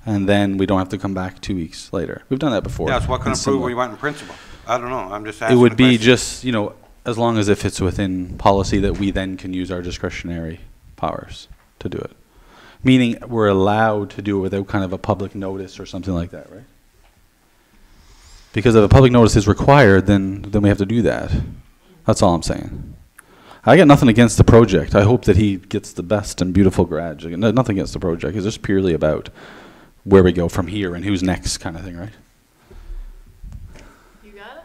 and then we don't have to come back 2 weeks later. We've done that before. Yeah, so what kind It's of approval similar. you want in principle? I don't know, I'm just asking It would the be question. just, you know, As long as if it's within policy that we then can use our discretionary powers to do it. Meaning we're allowed to do it without kind of a public notice or something like that, right? Because if a public notice is required, then we have to do that. That's all I'm saying. I got nothing against the project. I hope that he gets the best and beautiful garage. Nothing against the project. It's just purely about where we go from here and who's next kind of thing, right? You got it?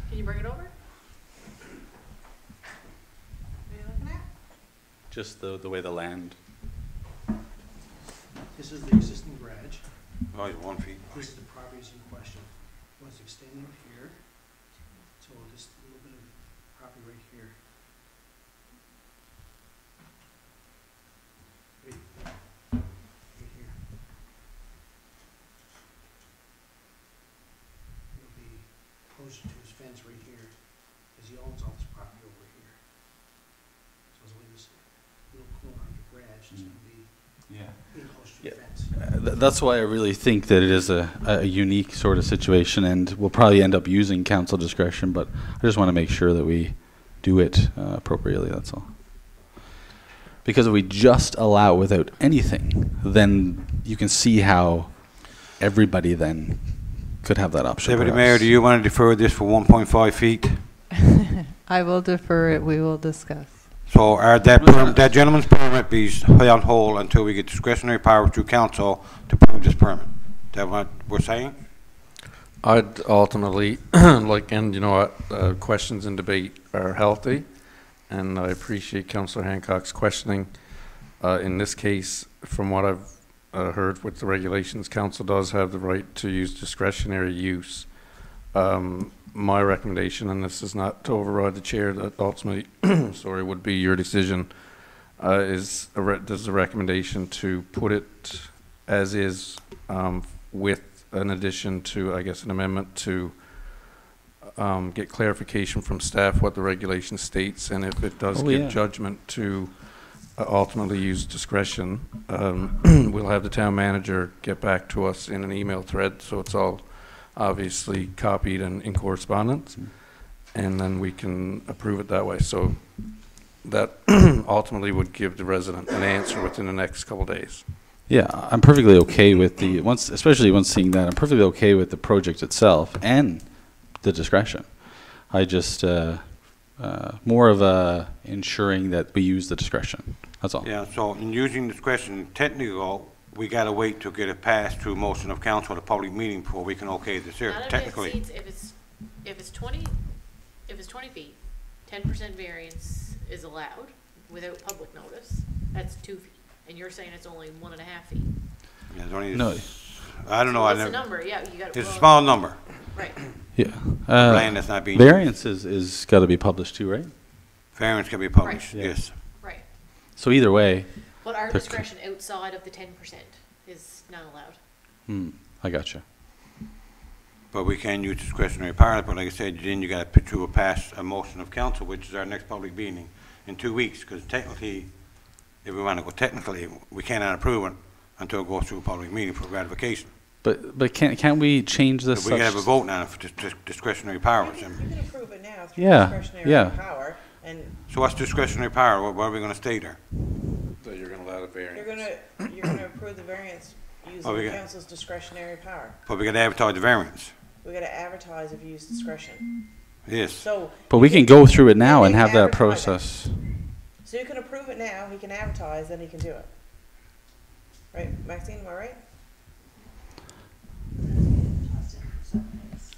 Can you bring it over? Just the way the land. This is the existing garage. Oh, it's 1 feet. This is the properties in question. What's extending here. So just a little bit of property right here. Right here. It'll be closer to his fence right here, because he owns all this property over here. So it's like this little corner of the garage is gonna be being close to the fence. That's why I really think that it is a unique sort of situation, and we'll probably end up using council discretion, but I just want to make sure that we do it appropriately, that's all. Because if we just allow without anything, then you can see how everybody then could have that option. Deputy perhaps. Mayor, do you want to defer this for 1.5 feet? I will defer it. We will discuss. So that gentleman's permit be held on hold until we get discretionary power through council to approve this permit. Is that what we're saying? I'd ultimately like, and you know what, questions and debate are healthy, and I appreciate Councillor Hancock's questioning. In this case, from what I've heard with the regulations, council does have the right to use discretionary use. My recommendation, and this is not to override the chair, that ultimately, sorry, would be your decision, is there's a recommendation to put it as is, with an addition to, I guess, an amendment to get clarification from staff what the regulation states, and if it does give judgment to ultimately use discretion, we'll have the town manager get back to us in an email thread, so it's all obviously copied and in correspondence, and then we can approve it that way. So that ultimately would give the resident an answer within the next couple of days. Yeah, I'm perfectly okay with the especially once seeing that, I'm perfectly okay with the project itself and the discretion. I just more of a ensuring that we use the discretion. That's all. Yeah. So in using discretion, technically, we gotta wait to get it passed through motion of council at a public meeting before we can okay this here. Technically, if it's 20 feet, 10% variance is allowed without public notice. That's 2 feet, and you're saying it's only 1.5 feet. yeah, it's only No. I don't know. What's the number? Yeah, you got. It's a small number. Right. Yeah. Land that's not being Variance is got to be published too, right? Variance can be published. Right. Yes. Right. So either way. But our discretion outside of the 10% is not allowed. I got you. But we can use discretionary power. But like I said, then you got to put through a motion of council, which is our next public meeting in 2 weeks. Because technically, if we want to go technically, we cannot approve it until it goes through a public meeting for ratification. But can't we change this? So we have a vote now for discretionary powers. You can approve it now through Yeah, discretionary yeah. power, and So what's discretionary power? What are we going to state there? So you're going to allow the variance. you're gonna approve the variance using Oh, we the got- council's discretionary power. But we got to advertise the variance. We gotta advertise if you use discretion. Yes. So. But we can go through it now you and can have that advertise it. process. So you can approve it now, he can advertise, then he can do it. Right, Maxine, am I right?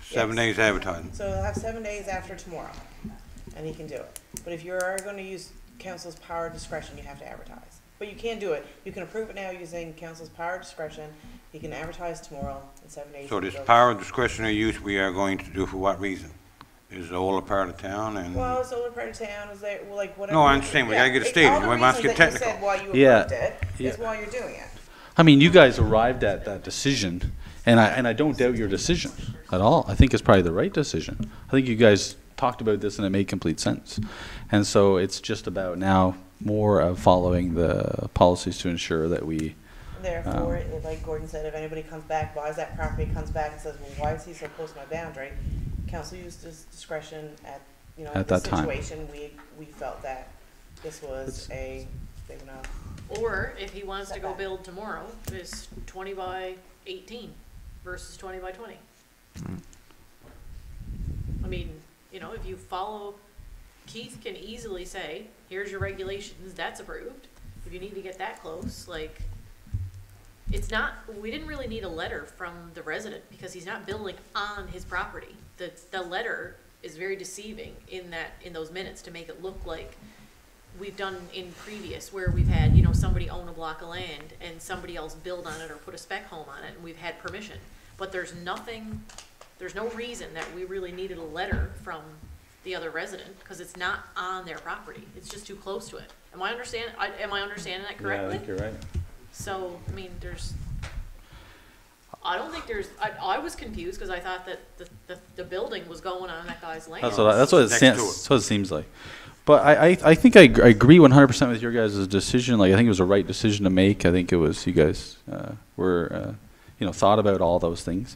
7 days advertising. So he'll have 7 days after tomorrow, and he can do it. But if you're gonna use council's power of discretion, you have to advertise. But you can do it. You can approve it now using council's power of discretion. He can advertise tomorrow in 7 days. So he this can go. power of discretionary use we are going to do for what reason? Is the older part of town and? Well, it's older part of town, is there, well, like, whatever. No, I understand. We gotta get it stated. All the We must reasons get that you said technical. why you Yeah. approved it Yeah. is why you're doing it. I mean, you guys arrived at that decision, and I don't doubt your decision at all. I think it's probably the right decision. I think you guys talked about this and it made complete sense. And so it's just about now more of following the policies to ensure that we. Therefore, like Gordon said, if anybody comes back, buys that property, comes back and says, well, why is he so close to my boundary? Council used his discretion at you know, At this that time. situation, we felt that this was a big enough. Or if he wants to go Setback. build tomorrow, it's 20 by 18 versus 20 by 20. I mean, you know, if you follow, Keith can easily say, here's your regulations, that's approved. If you need to get that close, like, it's not, we didn't really need a letter from the resident because he's not building on his property. The letter is very deceiving in those minutes to make it look like we've done in previous where we've had, you know, somebody own a block of land and somebody else build on it or put a spec home on it and we've had permission. But there's no reason that we really needed a letter from the other resident because it's not on their property. It's just too close to it. Am I understanding that correctly? Yeah, I think you're right. So, I mean, I don't think I was confused because I thought that the building was going on that guy's land. That's what it Next seems. to it. That's what it seems like. But I think I agree 100% with your guys' decision. Like I think it was a right decision to make. I think it was you guys were thought about all those things.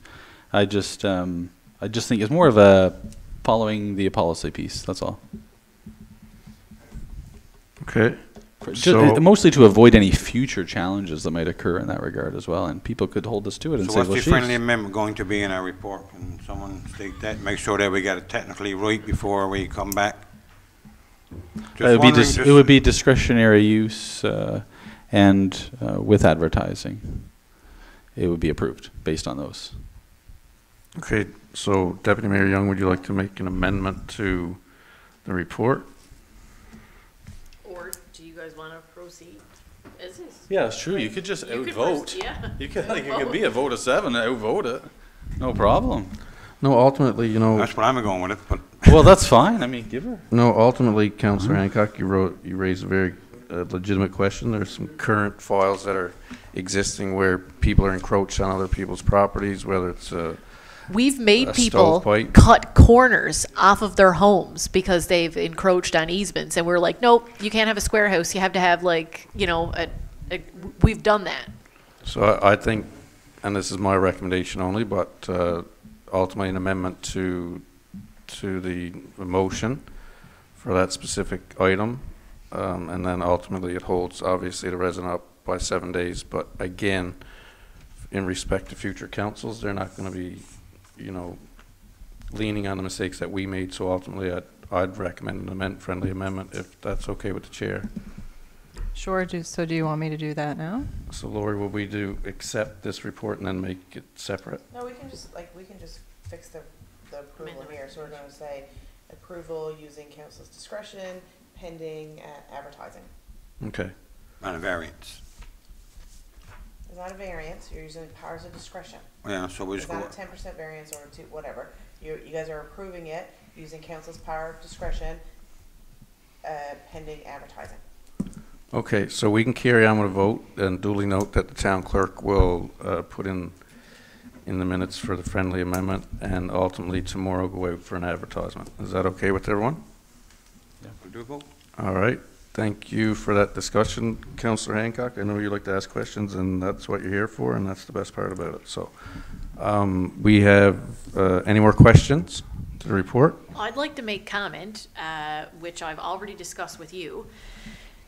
I just think it's more of a following the policy piece. That's all. Okay. Mostly to avoid any future challenges that might occur in that regard as well, and people could hold us to it and So say, what's "Well, the geez." friendly amendment going to be in our report? Can someone state that? Make sure that we got it technically right before we come back. It would be discretionary use and with advertising. It would be approved based on those. Okay, so Deputy Mayor Young, would you like to make an amendment to the report? Or do you guys want to proceed as is? Yeah, it's true. You could just You could outvote. yeah. You could it could be a vote of 7, outvote it. No problem. No, ultimately, you know, That's what I'm going with it, but Well, that's fine. I mean, give her. no, ultimately, Councillor Hancock, you raised a very legitimate question. There's some current files that are existing where people are encroached on other people's properties, whether it's We've made A people stovepipe. cut corners off of their homes because they've encroached on easements, and we're like, nope, you can't have a square house. You have to have we've done that. So I think, and this is my recommendation only, but ultimately an amendment to the motion for that specific item, and then ultimately it holds obviously the resident up by 7 days. But again, in respect to future councils, they're not going to be, leaning on the mistakes that we made. So ultimately, I'd recommend an friendly amendment if that's okay with the chair. Sure. So do you want me to do that now? So Lori, will we accept this report and then make it separate? No, we can just fix the approval here. So we're going to say approval using council's discretion pending advertising. Okay. on a variance. It's not a variance, you're using powers of discretion. Yeah, so we It's just go. not a 10% variance or whatever. You guys are approving it using council's power of discretion pending advertising. Okay, so we can carry on with a vote and duly note that the town clerk will put in the minutes for the friendly amendment and ultimately tomorrow go out for an advertisement. Is that okay with everyone? Yeah, we'll do a vote. All right. Thank you for that discussion, Councillor Hancock. I know you like to ask questions, and that's what you're here for, and that's the best part about it. So, we have any more questions to the report? I'd like to make comment, which I've already discussed with you,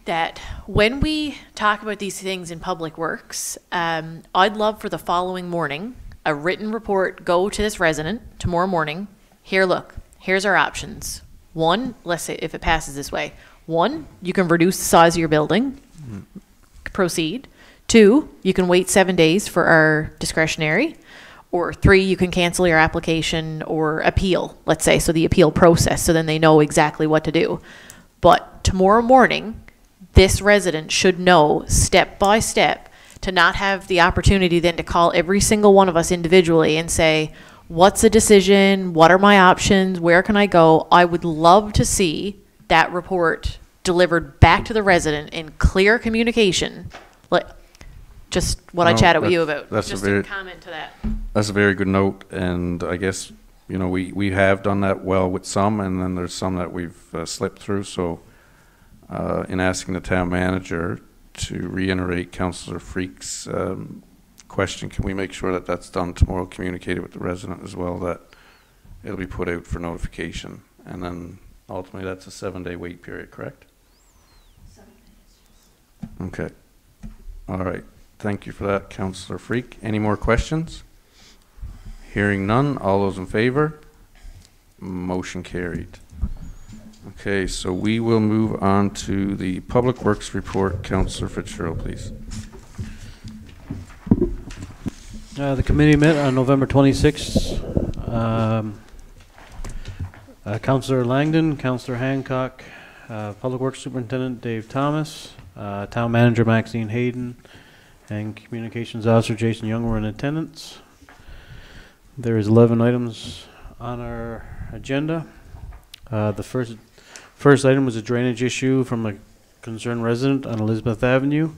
that when we talk about these things in Public Works, I'd love for the following morning, a written report go to this resident tomorrow morning. Here, look, here's our options. One, let's say if it passes this way. One, you can reduce the size of your building, proceed. Two, you can wait 7 days for our discretionary. Or 3, you can cancel your application or appeal, let's say, so the appeal process, so then they know exactly what to do. But tomorrow morning, this resident should know step by step to not have the opportunity then to call every single one of us individually and say, what's the decision? What are my options? Where can I go? I would love to see that report delivered back to the resident in clear communication, like just what I No, chatted with you about. that's Just a very- a comment to that. That's a very good note, and I guess, you know, we have done that well with some, and then there's some that we've slipped through. So in asking the town manager to reiterate Councillor Freak's question, can we make sure that that's done tomorrow, communicated with the resident as well, that it'll be put out for notification, and then ultimately that's a 7-day wait period, correct? 7 days. Okay. All right. Thank you for that, Councillor Freak. Any more questions? Hearing none. All those in favor? Motion carried. Okay, so we will move on to the Public Works report. Councillor Fitzgerald, please. The committee met on November 26th. Councillor Langdon, Councillor Hancock, Public Works Superintendent Dave Thomas, Town Manager Maxine Hayden, and Communications Officer Jason Young were in attendance. There is 11 items on our agenda. The first item was a drainage issue from a concerned resident on Elizabeth Avenue.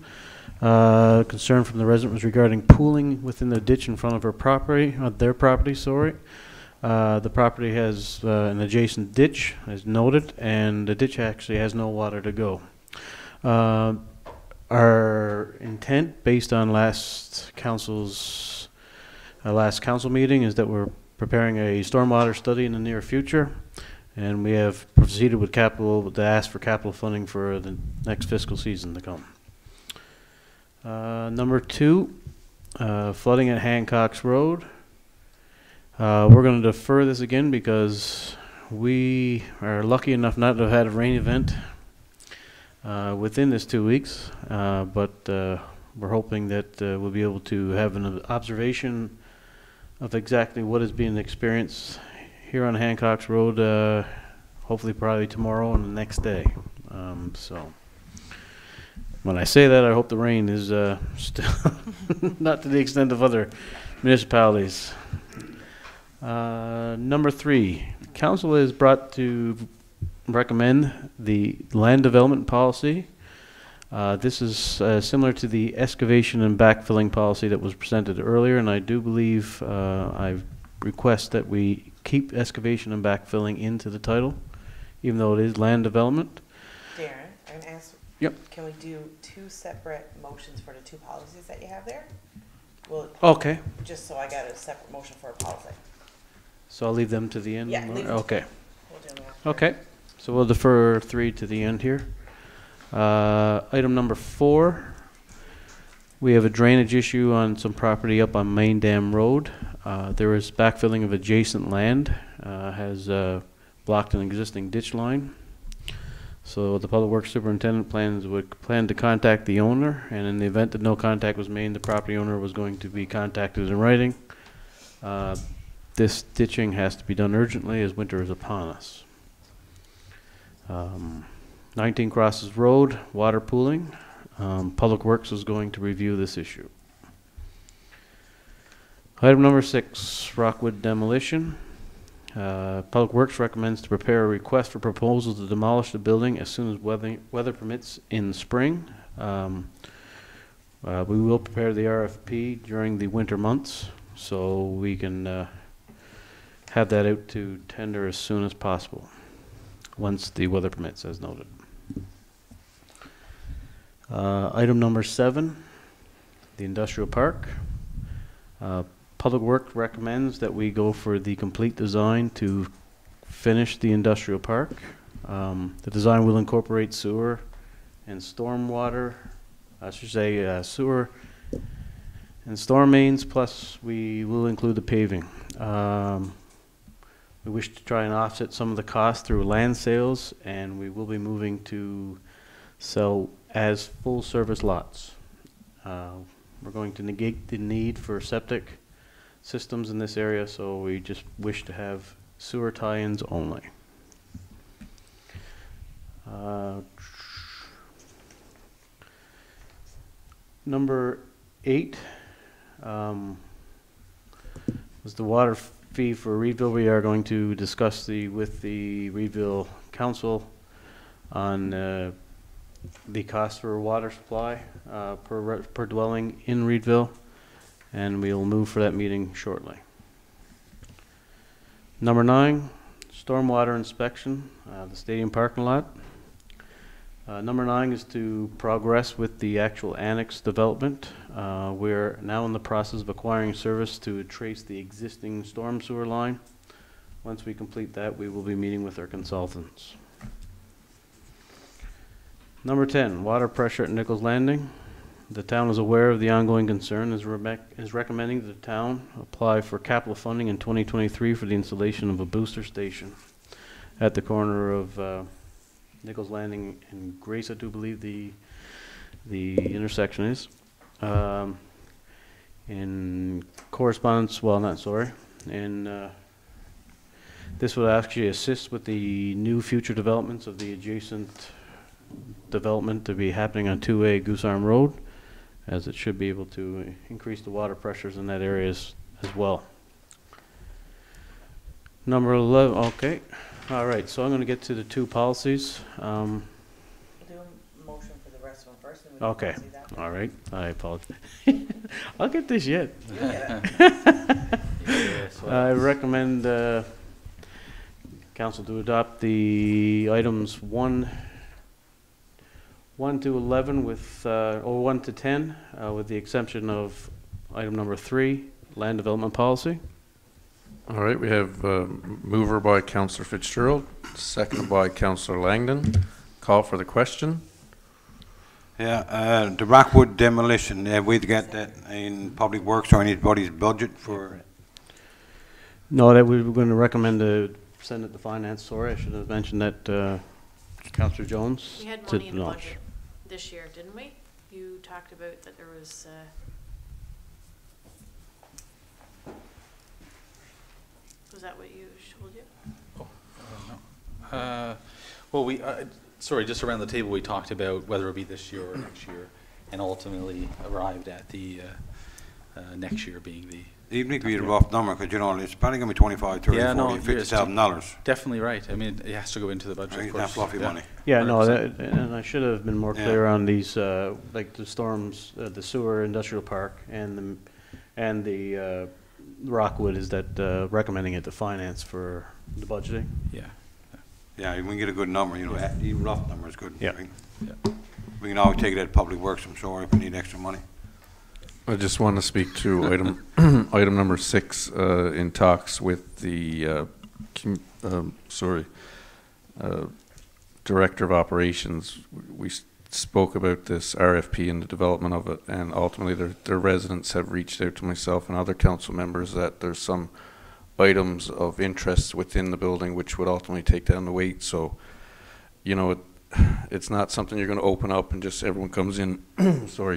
Concern from the resident was regarding pooling within the ditch in front of their property. The property has an adjacent ditch, as noted, and the ditch actually has no water to go. Our intent, based on last council meeting, is that we're preparing a stormwater study in the near future, and we have proceeded with capital to ask for capital funding for the next fiscal season to come. Number 2, flooding at Hancock's Road. We're going to defer this again because we are lucky enough not to have had a rain event within this 2 weeks, but we're hoping that we'll be able to have an observation of exactly what is being experienced here on Hancock's Road, hopefully probably tomorrow and the next day. So when I say that, I hope the rain is still not to the extent of other municipalities. Number 3, council is brought to recommend the land development policy. This is similar to the excavation and backfilling policy that was presented earlier, and I do believe I request that we keep excavation and backfilling into the title, even though it is land development. Darren, I'm going to ask, Yep. can we do 2 separate motions for the 2 policies that you have there? Well, Okay. just so I got a separate motion for a policy. So I'll leave them to the end? Yeah, leave them. Okay. We'll do them after. Okay. So we'll defer 3 to the end here. Item number 4, we have a drainage issue on some property up on Main Dam Road. There is backfilling of adjacent land, has blocked an existing ditch line. So the Public Works Superintendent would plan to contact the owner, and in the event that no contact was made, the property owner was going to be contacted in writing. This ditching has to be done urgently as winter is upon us. 19 Crosses Road, water pooling. Public Works is going to review this issue. Item number 6, Rockwood Demolition. Public Works recommends to prepare a request for proposal to demolish the building as soon as weather permits in the spring. We will prepare the RFP during the winter months, so we can have that out to tender as soon as possible, once the weather permits, as noted. Item number 7, the industrial park. Public Works recommends that we go for the complete design to finish the industrial park. The design will incorporate sewer and stormwater, sewer and storm mains, plus we will include the paving. We wish to try and offset some of the costs through land sales, and we will be moving to sell as full service lots. We're going to negate the need for septic systems in this area, so we just wish to have sewer tie-ins only. Number 8 was the water fee for Reedville. We are going to discuss with the Reedville Council on the cost for water supply per dwelling in Reedville, and we'll move for that meeting shortly. Number 9, stormwater inspection, the stadium parking lot. Number 9 is to progress with the actual annex development. We're now in the process of acquiring service to trace the existing storm sewer line Once we complete that, we will be meeting with our consultants. Number 10, water pressure at Nichols Landing. The town is aware of the ongoing concern, is recommending that the town apply for capital funding in 2023 for the installation of a booster station at the corner of Nichols Landing and Grace, I do believe the intersection is. In correspondence, well, not sorry, and this would actually assist with the new future developments of the adjacent development to be happening on 2A Goose Arm Road, as it should be able to increase the water pressures in that area as well. Number 11, okay. All right, so I'm going to get to the two policies. We'll do a motion for the rest of them first, and we can Okay, see that. all right, I apologize. I'll get this yet. I recommend council to adopt the items 1 to 11 with, or 1 to 10, with the exception of item number 3, land development policy. All right, we have mover by Councillor Fitzgerald, seconded by Councillor Langdon. Call for the question. Yeah, the Rockwood Demolition, we'd get that in Public Works or anybody's budget for... No, that we were going to recommend to send it to finance. Sorry, I should have mentioned that, Councillor Jones. We had money in the budget this year, didn't we? You talked about that there was, was that what you told you? Well, we, sorry, just around the table, we talked about whether it be this year or next year, and ultimately arrived at the next year being the... Even if we had a rough number, because, you know, it's probably going to be 25, 30, Yeah, 40, no, $50,000. Definitely right. I mean, it has to go into the budget, of Ain't course. that fluffy money. Yeah, no, 100%. and I should have been more clear on these, like the storms, the sewer industrial park, and the Rockwood is that recommending it to finance for the budgeting. Yeah. Yeah, we can get a good number, you know, even rough number is good. Yeah. Right? Yeah. We can always take it at Public Works, I'm sure, if we need extra money. I just want to speak to item item number 6 in talks with the Director of Operations. We spoke about this RFP and the development of it, and ultimately their residents have reached out to myself and other council members that there's some items of interest within the building which would ultimately take down the weight. So, you know, it's not something you're going to open up and just everyone comes in,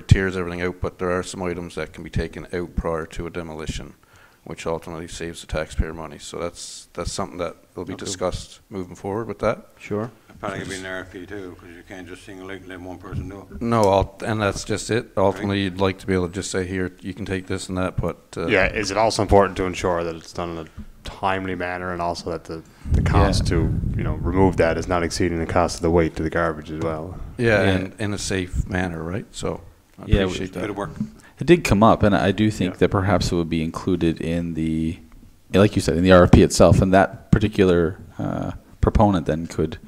tears everything out, but there are some items that can be taken out prior to a demolition, which ultimately saves the taxpayer money. So that's something that will be discussed moving forward with that. Sure. Probably going to be an RFP too, because you can't just single out and let one person do it. No, and that's just it. Ultimately, you'd like to be able to just say, here, you can take this and that, but... yeah, is it also important to ensure that it's done in a timely manner, and also that the cost to, you know, remove that is not exceeding the cost of the weight to the garbage as well? Yeah, and in a safe manner, right? So, I appreciate that. Bit of work. It did come up, and I do think that perhaps it would be included in the, like you said, in the RFP itself, and that particular proponent then could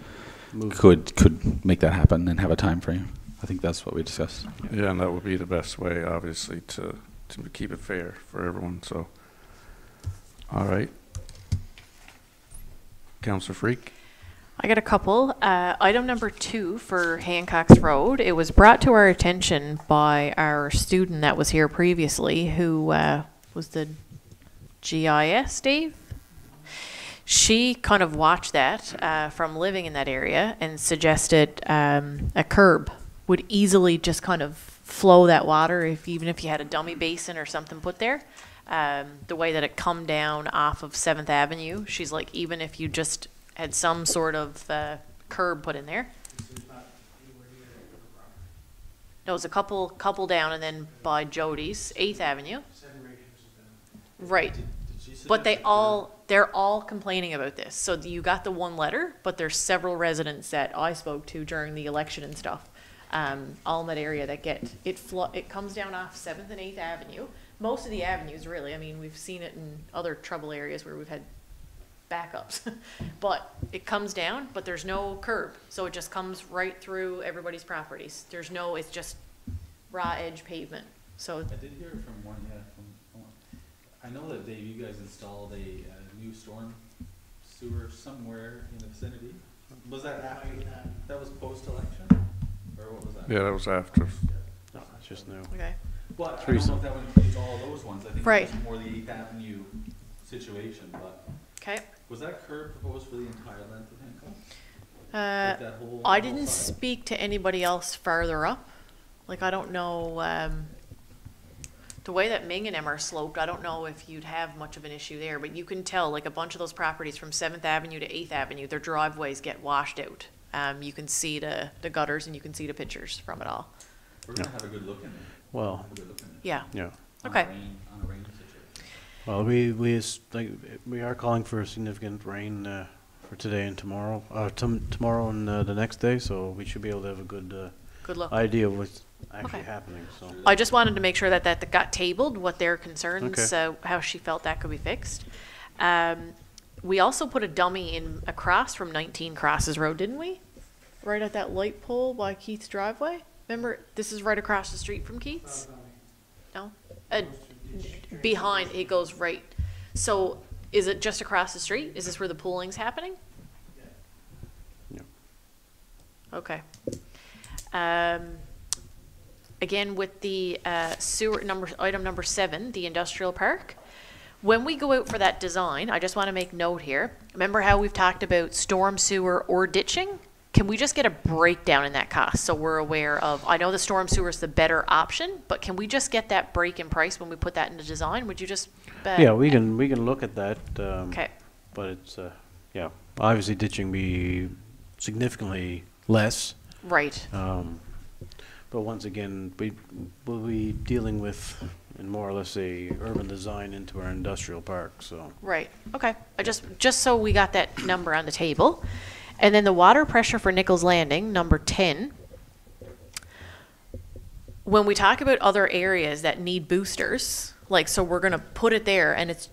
make that happen and have a time frame. I think that's what we discussed. Yeah, and that would be the best way, obviously, to keep it fair for everyone. So, all right. Councillor Freak. I got a couple. Item number 2 for Hancock's Road. It was brought to our attention by our student that was here previously, who was the GIS, Dave. She kind of watched that from living in that area and suggested a curb would easily just kind of flow that water, even if you had a dummy basin or something put there. The way that it come down off of 7th Avenue, she's like, even if you just had some sort of curb put in there. No, it was a couple down, and then by Jody's, 8th Avenue. Right. But they're all complaining about this. So you got the one letter, but there's several residents that I spoke to during the election and stuff, all in that area that it comes down off 7th and 8th Avenue. Most of the avenues, really. I mean, we've seen it in other trouble areas where we've had backups, but it comes down, but there's no curb. So it just comes right through everybody's properties. It's just raw edge pavement. So I did hear it from one, I know that Dave, you guys installed a new storm sewer somewhere in the vicinity. Was that after, that was post-election? Or what was that? Yeah, that was after. No, it's just new. Okay. Well, I don't Teresa. know if that would include all those ones. I think Right. it was more the 8th Avenue situation, but Okay. was that curb proposed for the entire length of Hancock? Uh, Like that whole- I whole didn't side? speak to anybody else farther up. Like, I don't know, the way that Ming and them are sloped, I don't know if you'd have much of an issue there, but you can tell, like, a bunch of those properties from 7th Avenue to 8th Avenue, their driveways get washed out. You can see the gutters and you can see the pictures from it all. We're gonna have a good look in there. Well, Have a good look in there. Yeah, yeah. On Okay. a rain situation. Well, we are calling for significant rain for today and tomorrow. Tomorrow and the next day, so we should be able to have a good good look. idea of what's actually Okay. happening. So I just wanted to make sure that got tabled, what their concerns, how she felt that could be fixed. We also put a dummy in across from 19 Crosses Road, didn't we? Right at that light pole by Keith's driveway? Remember, this is right across the street from Keith's? No? Behind, it goes right. So is it just across the street? Is this where the pooling's happening? Yeah. Okay. Again, with the sewer item number 7, the industrial park. When we go out for that design, I just want to make note here. Remember how we've talked about storm sewer or ditching? Can we just get a breakdown in that cost so we're aware of, I know the storm sewer is the better option, but can we just get that break in price when we put that into design? Would you just? yeah, we can look at that. Okay. But it's yeah, obviously ditching be significantly less. Right. But once again, we'll be dealing with in more or less a urban design into our industrial park. So Right. Okay. I just so we got that number on the table. And then the water pressure for Nichols Landing, number 10. When we talk about other areas that need boosters, like, so we're going to put it there and is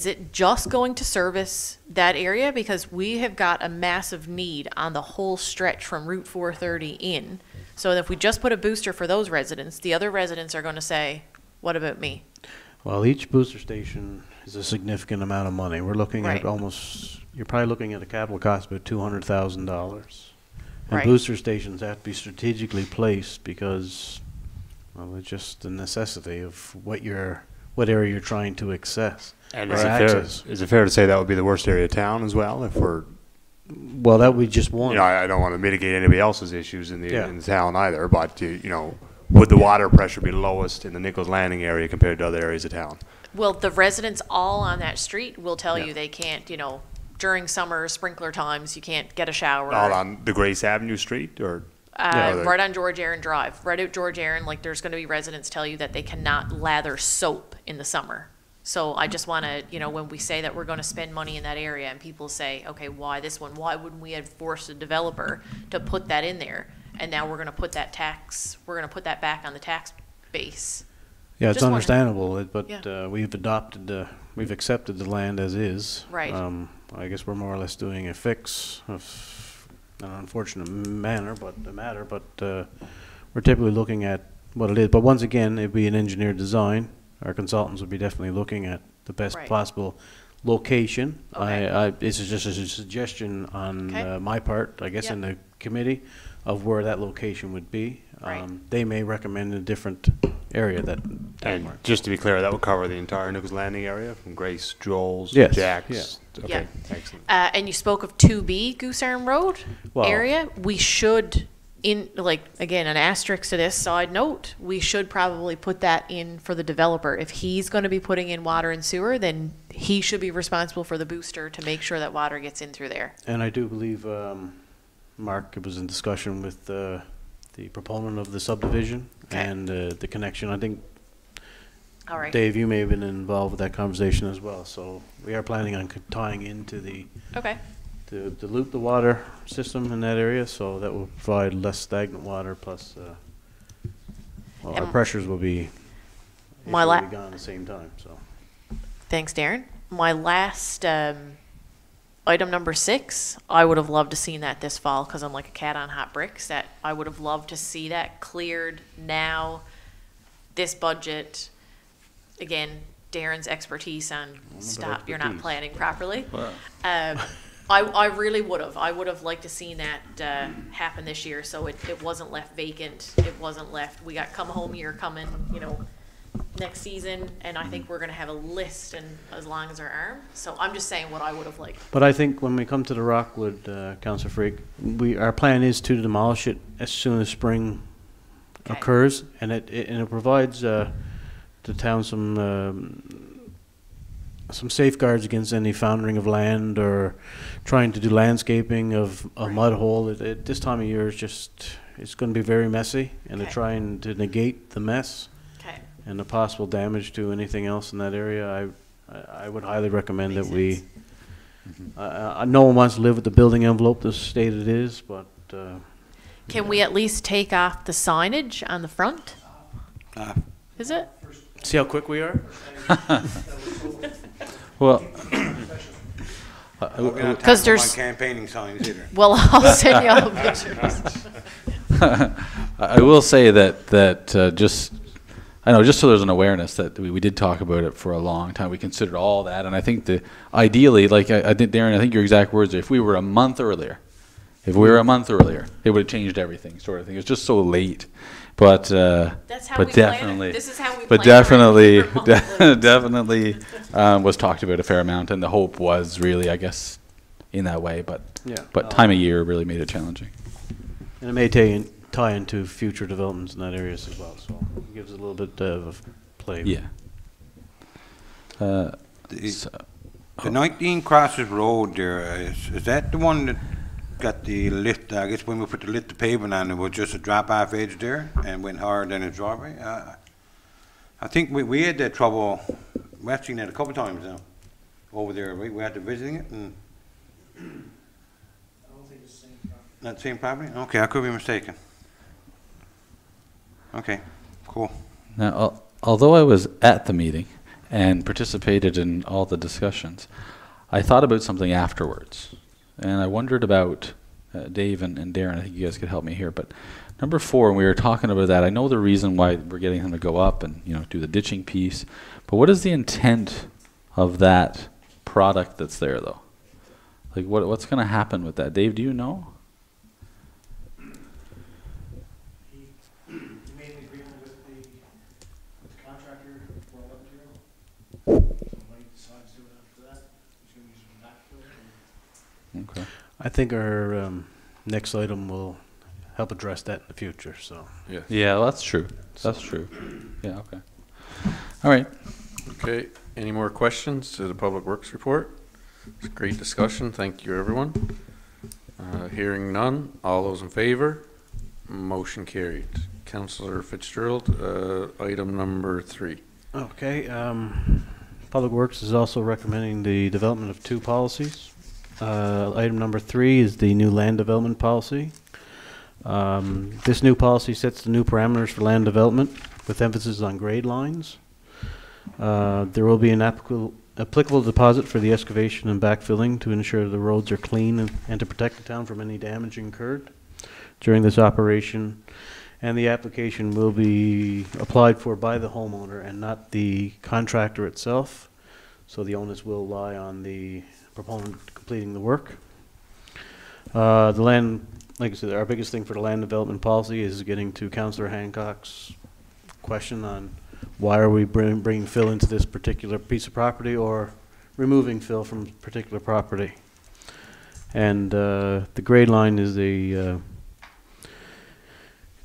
it just going to service that area? Because we have got a massive need on the whole stretch from Route 430 in. So if we just put a booster for those residents, the other residents are going to say, what about me? well, each booster station is a significant amount of money. We're looking Right. at you're probably looking at a capital cost of about $200,000. And Right. booster stations have to be strategically placed because, well, it's just the necessity of what area you're trying to access. And or is access. it fair to say that would be the worst area of town as well? If we're, Well, that would be just one. you know, I don't want to mitigate anybody else's issues in the Yeah. in the town either, but would the water pressure be lowest in the Nichols Landing area compared to other areas of town? Well, the residents all on that street will tell Yeah. you they can't, during summer sprinkler times, you can't get a shower. All on the Grace Avenue Street, or Right on George Aaron Drive, right out George Aaron, like there's going to be residents tell you that they cannot lather soap in the summer. So I just want to, when we say that we're going to spend money in that area and people say, okay, why this one? Why wouldn't we have forced a developer to put that in there? And now we're going to put that back on the tax base. Yeah, it's Just wondering. understandable, but Yeah. we've accepted the land as is. Right. I guess we're more or less doing a fix of an unfortunate matter, but we're typically looking at what it is. But once again, it'd be an engineered design. Our consultants would be definitely looking at the best Right. possible location. Okay. This is just a suggestion on Okay. my part, I guess, Yep. in the committee, of where that location would be. Right. They may recommend a different area that and works. just to be clear, that would cover the entire Nichols Landing area from Grace, Joel's, Yes, Jack's. Okay, Yeah. excellent. And you spoke of 2B Goose Arm Road Well- area. We should, again, an asterisk to this side note, we should probably put that in for the developer. If he's going to be putting in water and sewer, then he should be responsible for the booster to make sure that water gets in through there. And I do believe Mark was in discussion with the proponent of the subdivision Okay. and the connection. I think, All right. Dave, you may have been involved with that conversation as well. So we are planning on tying into Okay. to loop the water system in that area, so that will provide less stagnant water. Plus, our And pressures will be my will la- be gone at the same time. So Thanks, Darren. My last item number 6, I would have loved to seen that this fall because I'm like a cat on hot bricks. That I would have loved to see that cleared now. This budget, again, Darren's expertise on stop, you're not expertise. planning properly. Wow. I really would have. I would have liked to seen that happen this year, so it wasn't left vacant. It wasn't left, we got come home year coming, you know, next season, and I think we're gonna have a list and as long as our arm. So I'm just saying what I would have liked. But I think when we come to the Rockwood, Councillor Freak, our plan is to demolish it as soon as spring Okay. occurs, and it provides the town some safeguards against any foundering of land or trying to do landscaping of a mud hole. This time of year is it's going to be very messy, and they're Okay. trying to negate the mess Okay. and the possible damage to anything else in that area. I would highly recommend Makes that we. sense. No one wants to live with the building envelope the state it is, but. Can we at least take off the signage on the front? Is it? See how quick we are? Well, We're not 'Cause tackling there's- my campaigning signs either. Well, I'll send you all the pictures. I will say that just, I know, just so there's an awareness that we did talk about it for a long time. We considered all that, and I think ideally, like I think, Darren, I think your exact words are, if we were a month earlier, it would have changed everything, sort of thing. It was just so late, but That's how but we plan it. definitely, This is how we but plan definitely, our month. definitely was talked about a fair amount, and the hope was really, I guess, in that way. But time of year really made it challenging. And it may tie into future developments in that area as well, so it gives it a little bit of play. Yeah. The 19 Crosses Road there, is that the one that got the lift? I guess when we put the lift, the pavement on, it was just a drop-off edge there and went higher than a driveway. I think we had that trouble. We've seen that a couple times now over there. We had to visiting it, and I don't think it's the same property. not the same property. Okay, I could be mistaken. Okay, cool. Now, although I was at the meeting and participated in all the discussions, I thought about something afterwards. And I wondered about Dave and Darren. I think you guys could help me here. But number 4, when we were talking about that, I know the reason why we're getting him to go up and do the ditching piece. But what is the intent of that product that's there, though? Like, what's going to happen with that? Dave, do you know? He made an agreement with the contractor for all that material. So when he decides to do it after that, he's gonna use it in backfill. Okay. I think our next item will help address that in the future, so. Yes. Yeah, well, that's true. That's true. Yeah, okay. All right. Okay, any more questions to the Public Works report? It's a great discussion, thank you, everyone. Hearing none, all those in favor? Motion carried. Councillor Fitzgerald, item number 3. Okay, Public Works is also recommending the development of 2 policies. Item number 3 is the new land development policy. This new policy sets the new parameters for land development with emphasis on grade lines. There will be an applicable deposit for the excavation and backfilling to ensure the roads are clean and to protect the town from any damage incurred during this operation. And the application will be applied for by the homeowner and not the contractor itself. So the onus will lie on the proponent completing the work. The land, like I said, our biggest thing for the land development policy is getting to Councillor Hancock's question on why are we bringing fill into this particular piece of property or removing fill from particular property. And the grade line is the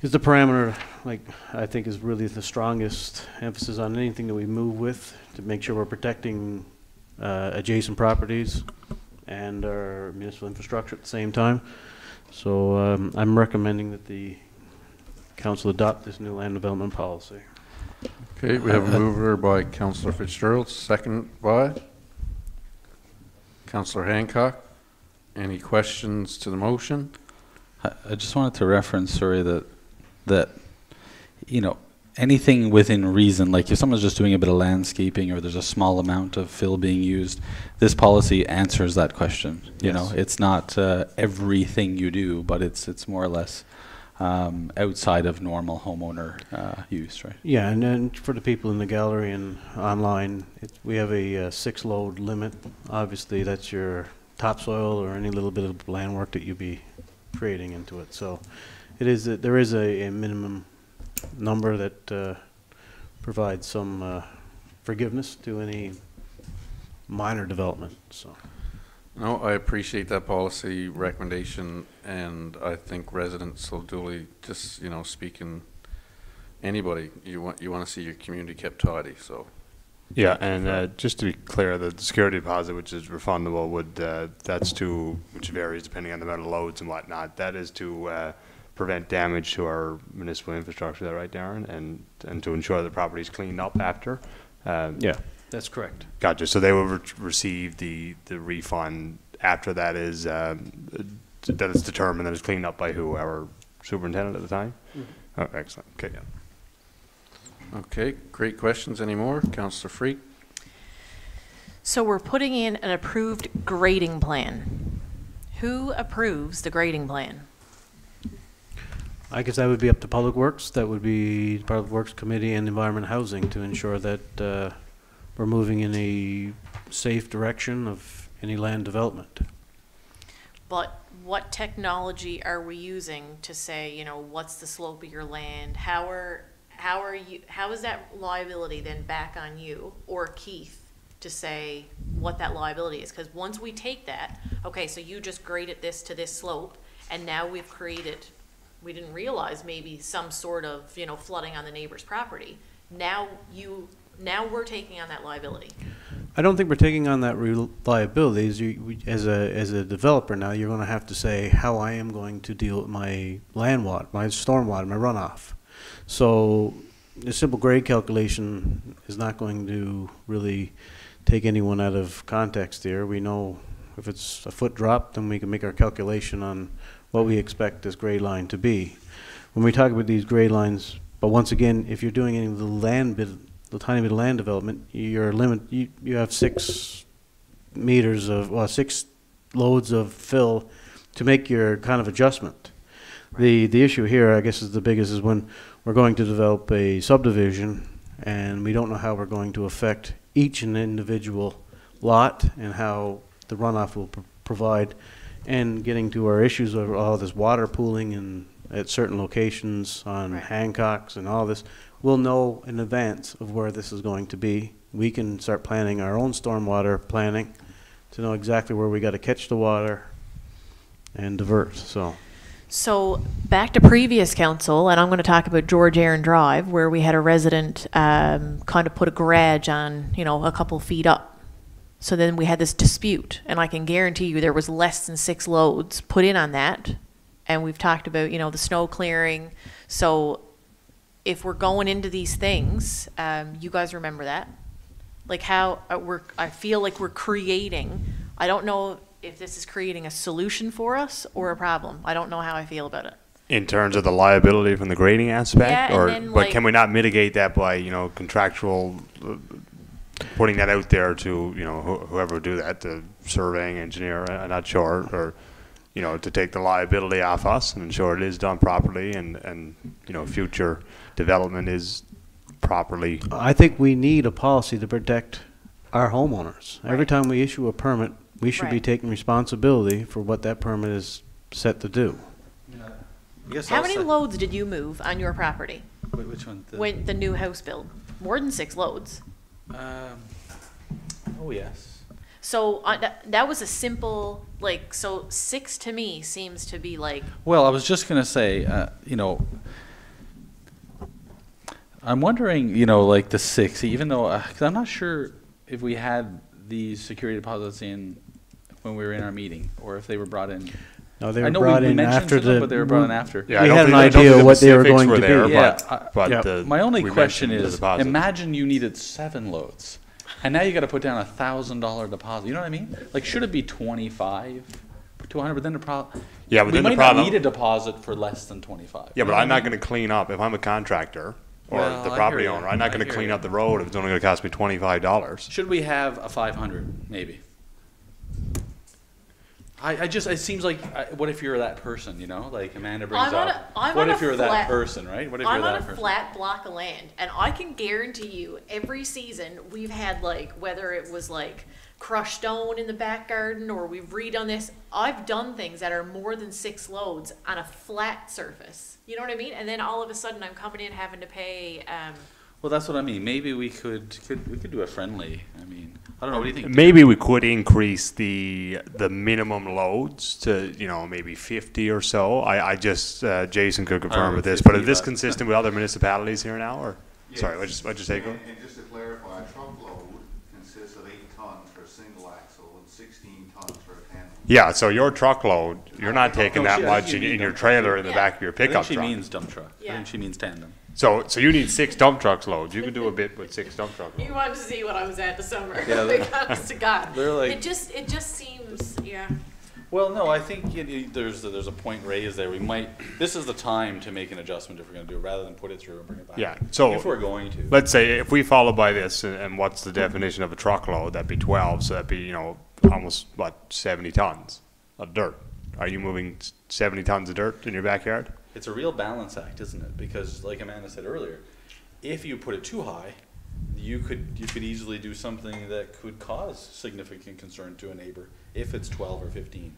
parameter, like, I think is really the strongest emphasis on anything that we move with to make sure we're protecting adjacent properties and our municipal infrastructure at the same time. So I'm recommending that the council adopt this new land development policy. Okay, we have a mover by Councillor Fitzgerald, second by Councillor Hancock. Any questions to the motion? I just wanted to reference, sorry, that anything within reason, like if someone's just doing a bit of landscaping or there's a small amount of fill being used, this policy answers that question. You know, it's not everything you do, but it's more or less outside of normal homeowner use, right? Yeah, and then for the people in the gallery and online, we have a 6-load limit. Obviously, that's your topsoil or any little bit of land work that you'd be creating into it. So there is a minimum number that provides some forgiveness to any minor development. So. No, I appreciate that policy recommendation, and I think residents will duly just, you know, speaking anybody, you want to see your community kept tidy, so. Yeah, and just to be clear, the security deposit, which is refundable, which varies depending on the amount of loads and whatnot, that is to prevent damage to our municipal infrastructure, is that right, Darren? And to ensure the property is cleaned up after. Yeah, that's correct. Gotcha. So they will receive the refund after that is that it's determined that it's cleaned up by who? Our superintendent at the time? Mm-hmm. Oh, excellent. Okay. Yeah. Okay, great questions. Any more? Councillor Freak? So we're putting in an approved grading plan. Who approves the grading plan? I guess that would be up to Public Works. That would be Public Works Committee and Environment Housing to ensure that we're moving in a safe direction of any land development. But what technology are we using to say, you know, what's the slope of your land? How is that liability then back on you or Keith to say what that liability is? Because once we take that, okay, so you just graded this to this slope, and now we've created, we didn't realize maybe some sort of, you know, flooding on the neighbor's property. Now we're taking on that liability. I don't think we're taking on that liability. As a developer now, you're going to have to say how I am going to deal with my land water, my storm water, my runoff. So a simple grade calculation is not going to really take anyone out of context here. We know if it's a foot drop, then we can make our calculation on what we expect this grade line to be. When we talk about these grade lines, but once again, if you're doing any of the tiny bit of land development, you have 6 meters of, 6 loads of fill to make your kind of adjustment. Right. The issue here, I guess, is the biggest is when we're going to develop a subdivision and we don't know how we're going to affect each and individual lot and how the runoff will provide, and getting to our issues of all this water pooling and at certain locations on right. Hancocks and all this. We'll know in advance of where this is going to be. We can start planning our own stormwater planning to know exactly where we got to catch the water and divert. So back to previous council, and I'm going to talk about George Aaron Drive, where we had a resident kind of put a garage on, you know, a couple feet up. So then we had this dispute, and I can guarantee you there was less than 6 loads put in on that. And we've talked about, you know, the snow clearing. So if we're going into these things, you guys remember that? Like how I feel like we're creating, I don't know if this is creating a solution for us or a problem. I don't know how I feel about it. In terms of the liability from the grading aspect? Yeah, or, and then, but can we not mitigate that by, you know, contractual, putting that out there to, you know, whoever would do that, the surveying engineer, I'm not sure, or, you know, to take the liability off us and ensure it is done properly and you know, future development is properly. I think we need a policy to protect our homeowners. Right. Every time we issue a permit, we should be taking responsibility for what that permit is set to do. How many loads did you move on your property? Which one? When the new house build? More than 6 loads. Oh yes. So that was a simple, like, so 6 to me seems to be like. Well, I was just going to say, you know, I'm wondering, you know, like the 6, even though, cause I'm not sure if we had these security deposits in when we were in our meeting or if they were brought in. No, they were brought in after but they were brought in after. Yeah, we had an idea of what they were going to be. Yeah, but my only question is, imagine you needed 7 loads. And now you got to put down $1,000 deposit. You know what I mean? Like, should it be 25 to 100? But then the problem. Yeah, but we then might the problem. Not need a deposit for less than 25. Yeah, but I'm not going to clean up if I'm a contractor or the property owner. I'm not going to clean up the road if it's only going to cost me $25. Should we have a 500 maybe? I just, it seems like, what if you're that person, you know? Like Amanda brings I'm on up, I'm what on if a you're flat- that person, right? What if I'm you're on that a person? flat block of land, and I can guarantee you, every season we've had like, whether it was like crushed stone in the back garden or we've redone this, I've done things that are more than 6 loads on a flat surface. You know what I mean? And then all of a sudden I'm coming in having to pay. Well, that's what I mean. Maybe we could do a friendly. I mean, I don't know. What do you think? Maybe we could increase the minimum loads to, you know, maybe 50 or so. I just, Jason could confirm with this, but is this consistent with other municipalities here now, or? Yes. Sorry, what'd you say, Go? And just to clarify, a truckload consists of 8 tons for a single axle and 16 tons for a tandem. Yeah, so your truckload, you're not taking No, that she- much she in means your dump trailer in the Yeah. back of your I think pickup she truck. means dump truck. I Yeah. think she means tandem. So you need 6 dump trucks loads. You could do a bit with 6 dump truck loads. You wanted to see what I was at this summer. Yeah, they're- Honest to God. they're like- it just seems, yeah. Well, no, I think there's a point raised there. We might. This is the time to make an adjustment if we're going to do it, rather than put it through and bring it back. Yeah, so if we're going to. let's say if we follow by this, and what's the definition of a truckload? That'd be 12, so that'd be, you know, almost, 70 tons of dirt. Are you moving 70 tons of dirt in your backyard? It's a real balance act, isn't it? Because, like Amanda said earlier, if you put it too high, you could easily do something that could cause significant concern to a neighbor if it's 12 or 15.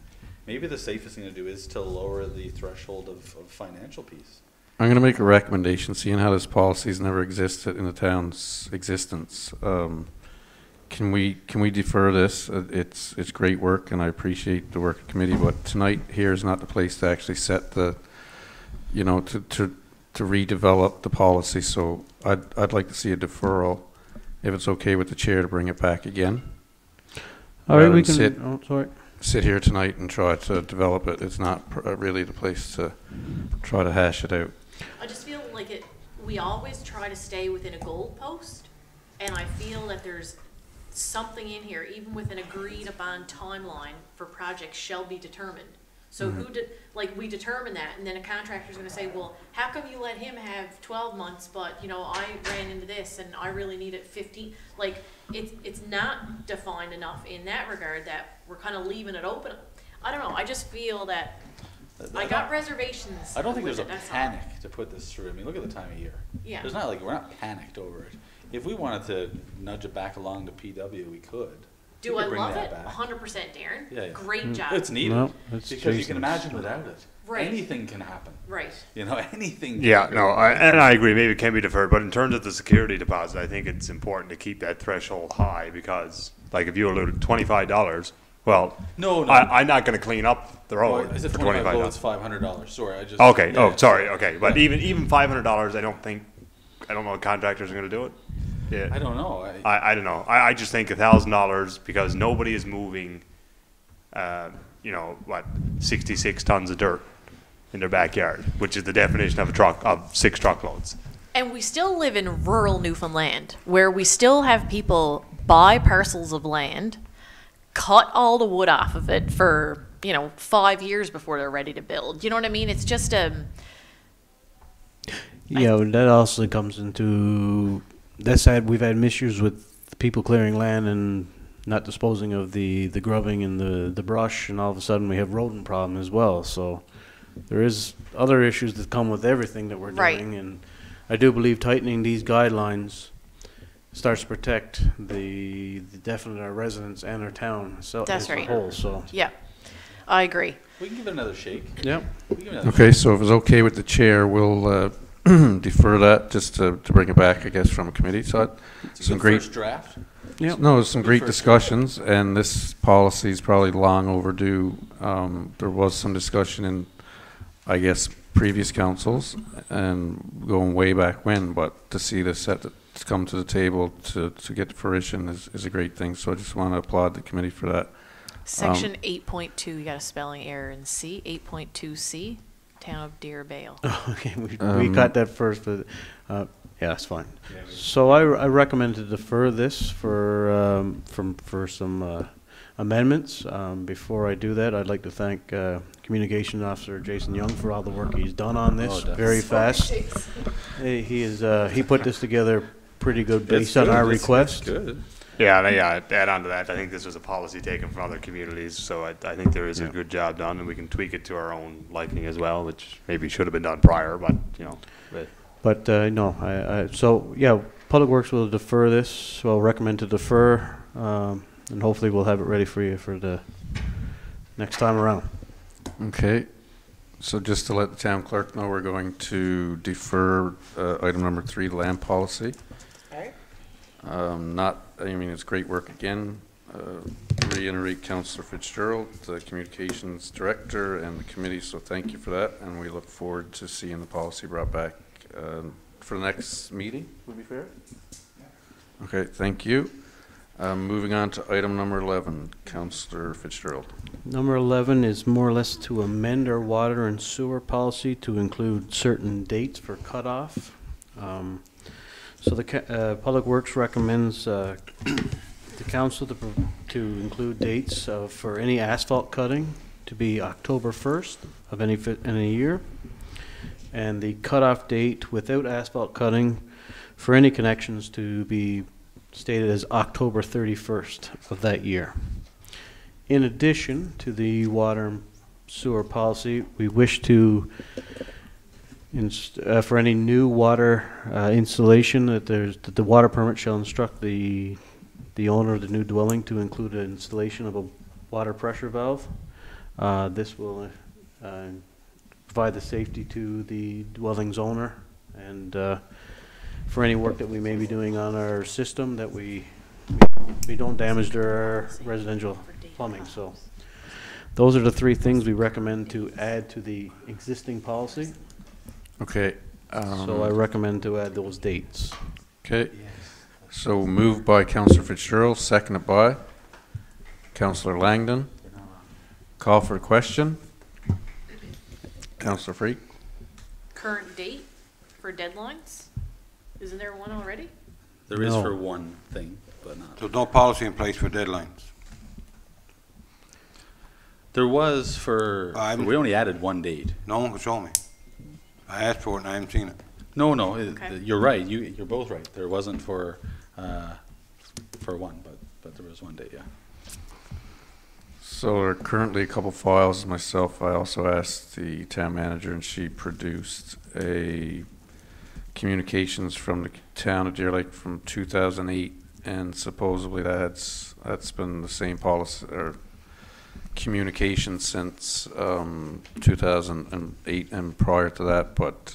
Maybe the safest thing to do is to lower the threshold of financial piece. I'm going to make a recommendation, seeing how this policy's never existed in the town's existence. Can we defer this? It's great work, and I appreciate the work of the committee, but tonight here is not the place to actually set the, you know, to redevelop the policy. So I'd like to see a deferral, if it's okay with the chair, to bring it back again. All right, Rather we than can, sorry. sit here tonight and try to develop it. It's not really the place to try to hash it out. I just feel like we always try to stay within a goalpost, and I feel that there's something in here, even with an agreed upon timeline for projects shall be determined. So we determine that, and then a contractor's gonna say, well, how come you let him have 12 months, but, you know, I ran into this and I really need it 15? Like, it's not defined enough in that regard that we're kind of leaving it open. I don't know, I just feel that I got reservations. I don't think with there's a it, that's all. panic to put this through. I mean, look at the time of year. Yeah. There's not like, we're not panicked over it. If we wanted to nudge it back along to PW, we could. Do We I could bring love that it? back. 100%, Darren. Yeah, yeah. Great job. It's needed. No, it's because you Jason's. can imagine without it. Right. Anything can happen. Right. You know, anything. Yeah, can no, happen. and I agree, maybe it can be deferred, but in terms of the security deposit, I think it's important to keep that threshold high, because, like, if you alluded $25, well, No. I'm not gonna clean up the road I said for 25 $25. loads, $500. Sorry, I just. Okay, yeah, sorry, okay, but even $500, I don't know if contractors are gonna do it. Yeah. I don't know. I don't know. I just think $1,000, because nobody is moving, 66 tons of dirt in their backyard, which is the definition of a truck, of 6 truckloads. And we still live in rural Newfoundland, where we still have people buy parcels of land, cut all the wood off of it for, 5 years before they're ready to build. You know what I mean? It's just Yeah, well, that also comes into that side. We've had issues with people clearing land and not disposing of the grubbing and the brush, and all of a sudden we have rodent problem as well. So there is other issues that come with everything that we're Right. doing, and I do believe tightening these guidelines starts to protect the definite our residents and our town That's as a right. whole. So yeah, I agree. We can give it another shake. yeah. We can give it another Okay, so if it's okay with the chair, we'll defer that just to bring it back, I guess, from a committee side. It's a Some good great, first draft. Yep. no, some great first discussions, and this policy is probably long overdue. There was some discussion in, I guess, previous councils and going way back when, but to see this set to come to the table to get to fruition is a great thing. So I just want to applaud the committee for that. Section 8.2, you got a spelling error in C. 8.2C, Town of Deer Vale. Okay, we got that first, but yeah, it's fine. So I recommend to defer this for some amendments. Before I do that, I'd like to thank Communication Officer Jason Young for all the work he's done on this. definitely. Very fast. He put this together pretty good based It's on good. our It's request. good. Yeah, to add on to that, I think this was a policy taken from other communities, so I think there is a good job done, and we can tweak it to our own liking as well, which maybe should have been done prior, but, you know. But, no, so, yeah, Public Works will defer this, well, recommend to defer, and hopefully we'll have it ready for you for the next time around. Okay. So just to let the town clerk know, we're going to defer item number 3, land policy. All right. It's great work again. Reiterate Councillor Fitzgerald, the communications director, and the committee, so thank you for that, and we look forward to seeing the policy brought back for the next meeting. Would be fair? Okay, thank you. Moving on to item number 11, Councillor Fitzgerald. Number 11 is more or less to amend our water and sewer policy to include certain dates for cutoff. So the Public Works recommends the council to include dates for any asphalt cutting to be October 1st of any year, and the cutoff date without asphalt cutting for any connections to be stated as October 31st of that year. In addition to the water and sewer policy, we wish to, for any new water installation, that the water permit shall instruct the owner of the new dwelling to include an installation of a water pressure valve. This will provide the safety to the dwelling's owner, and for any work that we may be doing on our system, that we don't damage their residential plumbing. So those are the 3 things we recommend to add to the existing policy. Okay. So I recommend to add those dates. Okay. So moved by Councillor Fitzgerald, seconded by Councillor Langdon. Call for a question. Councillor Freak. Current date for deadlines? Isn't there one already? There is No. for one thing, but not. There's no policy in place for deadlines. There was for, we only added one date. No one can show me. I asked for it and I haven't seen it. No, Okay. you're right. You're both right. There wasn't for one, but there was one date, yeah. So there are currently a couple files. Myself, I also asked the town manager, and she produced a communications from the town of Deer Lake from 2008, and supposedly that's been the same policy or communication since 2008 and prior to that, but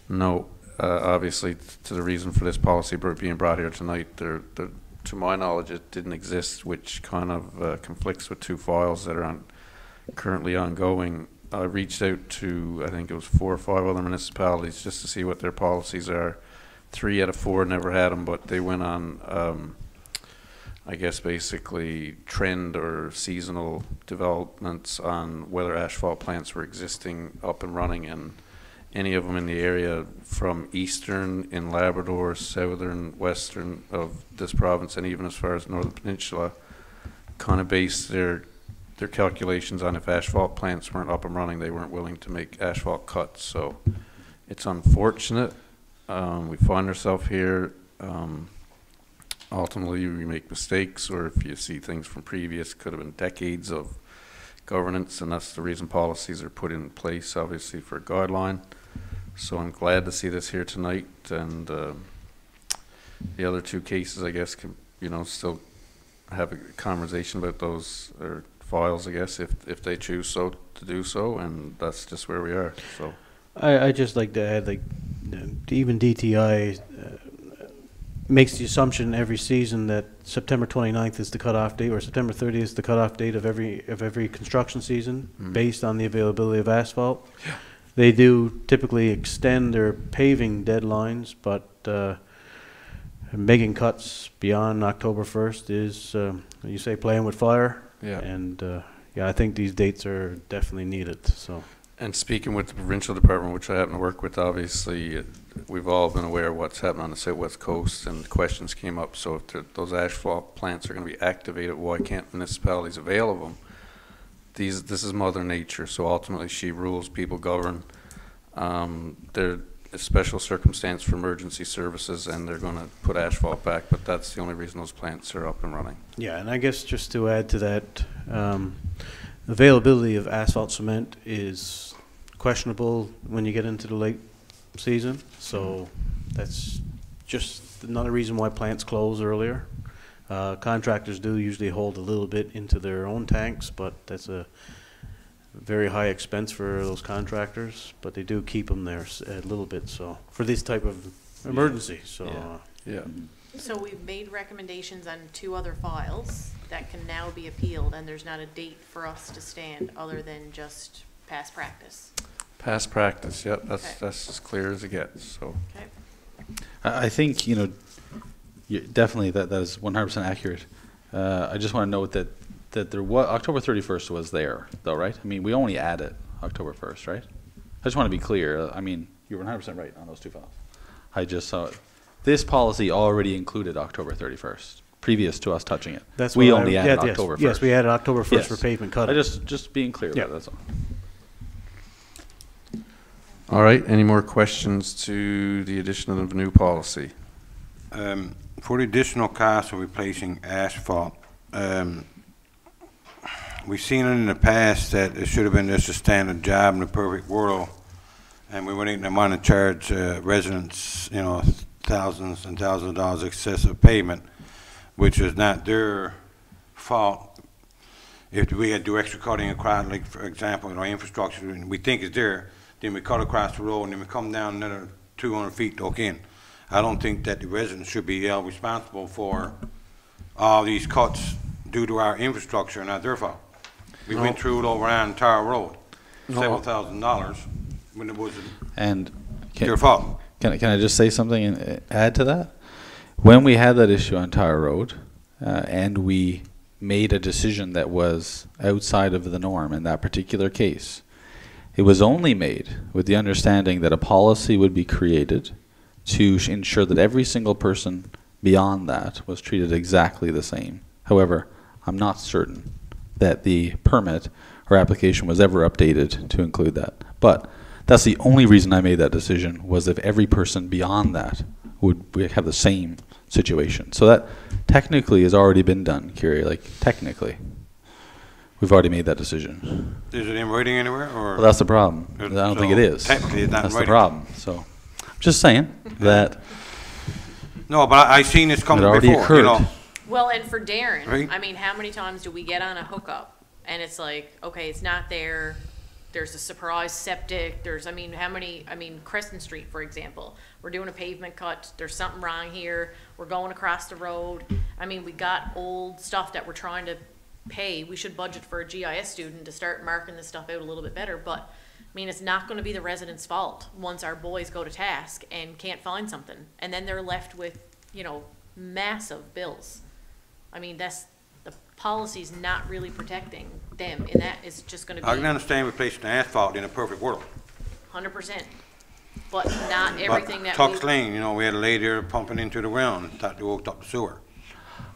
no, obviously to the reason for this policy being brought here tonight, to my knowledge it didn't exist, which kind of conflicts with 2 files that are currently ongoing. I reached out to, I think it was 4 or 5 other municipalities just to see what their policies are. 3 out of 4 never had them, but they went on I guess basically trend or seasonal developments on whether asphalt plants were existing, up and running, and any of them in the area from eastern in Labrador, southern, western of this province, and even as far as Northern Peninsula, kind of based their calculations on if asphalt plants weren't up and running, they weren't willing to make asphalt cuts. So it's unfortunate. We find ourselves here. Ultimately, we make mistakes, or if you see things from previous, could have been decades of governance, and that's the reason policies are put in place, obviously, for a guideline. So I'm glad to see this here tonight, and the other 2 cases, I guess, can, still have a conversation about those or files, I guess, if they choose so to do so, and that's just where we are. So I just like to add, like, even DTI makes the assumption every season that September 29th is the cutoff date, or September 30th is the cutoff date of every construction season, based on the availability of asphalt. Yeah. They do typically extend their paving deadlines, but making cuts beyond October 1st is, you say, playing with fire. Yeah. And yeah, I think these dates are definitely needed. So. And speaking with the provincial department, which I happen to work with, obviously, we've all been aware of what's happening on the southwest coast, and questions came up. So if those asphalt plants are going to be activated, why can't municipalities avail of them? This is Mother Nature, so ultimately she rules, people govern. a special circumstance for emergency services, and they're going to put asphalt back, but that's the only reason those plants are up and running. Yeah, and I guess just to add to that, availability of asphalt cement is questionable when you get into the late season, so that's just another reason why plants close earlier. Contractors do usually hold a little bit into their own tanks, but that's a very high expense for those contractors, but they do keep them there a little bit, so, for this type of emergency, so. Yeah. So we've made recommendations on 2 other files that can now be appealed, and there's not a date for us to stand other than just past practice. Past practice, yep, that's, Okay. that's as clear as it gets, so. Okay. I think, you know, definitely that is 100% accurate. I just want to note that there was, October 31st was there, though, right? I mean, we only added October 1st, right? I just want to be clear. I mean, you're 100% right on those 2 files. I just saw it. This policy already included October 31st, previous to us touching it. That's we what only I- added yeah, October 1st. Yes, we added October 1st for Yes. pavement I cutting. just being clear Yeah. about it, that's all. All right, any more questions to the addition of the new policy? For the additional cost of replacing asphalt, we've seen it in the past that it should have been just a standard job in the perfect world, and we wouldn't want to charge residents, you know, thousands and thousands of dollars excessive payment, which is not their fault. If we had to do extra cutting across, like for example, in our infrastructure, and we think it's there, then we cut across the road, and then we come down another 200 feet to hook in. I don't think that the residents should be held responsible for all these cuts due to our infrastructure, not their fault. We went through it over on Tower Road, several $1,000s, when it wasn't And their fault. Can I just say something and add to that? When we had that issue on Tower Road, and we made a decision that was outside of the norm in that particular case, it was only made with the understanding that a policy would be created to ensure that every single person beyond that was treated exactly the same. However, I'm not certain that the permit or application was ever updated to include that. But that's the only reason I made that decision, was if every person beyond that would have the same situation. So that technically has already been done, Kiri, like technically. We've already made that decision. Is it in writing anywhere, or? Well, that's the problem. I don't think it is. Technically, it's not in That's the writing. problem. So, I'm just saying that No, but I seen this coming It already before, you occurred. know. Well, and for Darren, Right. I mean, how many times do we get on a hookup and it's like, okay, it's not there. There's a surprise septic. There's, I mean, Crescent Street, for example. We're doing a pavement cut. There's something wrong here. We're going across the road. I mean, we got old stuff that we're trying to pay. We should budget for a GIS student to start marking this stuff out a little bit better. But, I mean, it's not going to be the residents' fault once our boys go to task and can't find something. And then they're left with, you know, massive bills. I mean, that's, the policy's not really protecting them, and that is just gonna I can be understand replacing the asphalt in a perfect world. 100%. But not everything that Tuck's we, Lane, you know, we had a lady there pumping into the ground, thought they hooked up the sewer.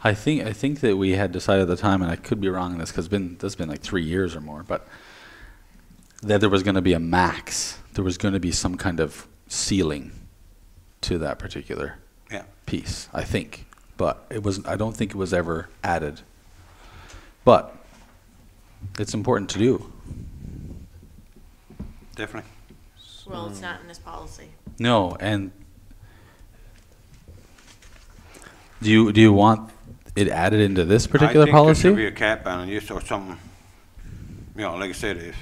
I think that we had decided at the time, and I could be wrong on this because this has been like 3 years or more, but that there was going to be a max. There was going to be some kind of ceiling to that particular Yeah. piece, I think. But it was, I don't think it was ever added. But it's important to do. Definitely. well, it's not in this policy. No, and do you want it added into this particular I think there should policy? be a cap on it, just or something, you know, like I said, if,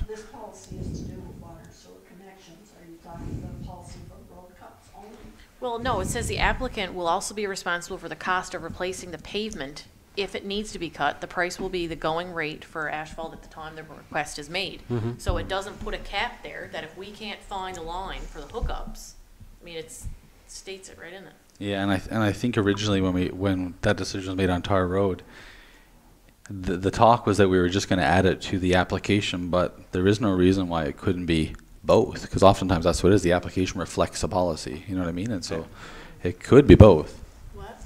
This policy is to do with water and sewer connections. Are you talking about a policy for road cuts only? Well, no, it says the applicant will also be responsible for the cost of replacing the pavement. If it needs to be cut, the price will be the going rate for asphalt at the time the request is made. So it doesn't put a cap there that if we can't find a line for the hookups, I mean, it states it right in it. Yeah, and I think originally when that decision was made on Tar Road, the talk was that we were just going to add it to the application, but there is no reason why it couldn't be both, because oftentimes that's what it is. The application reflects a policy, you know what I mean? And so it could be both. What?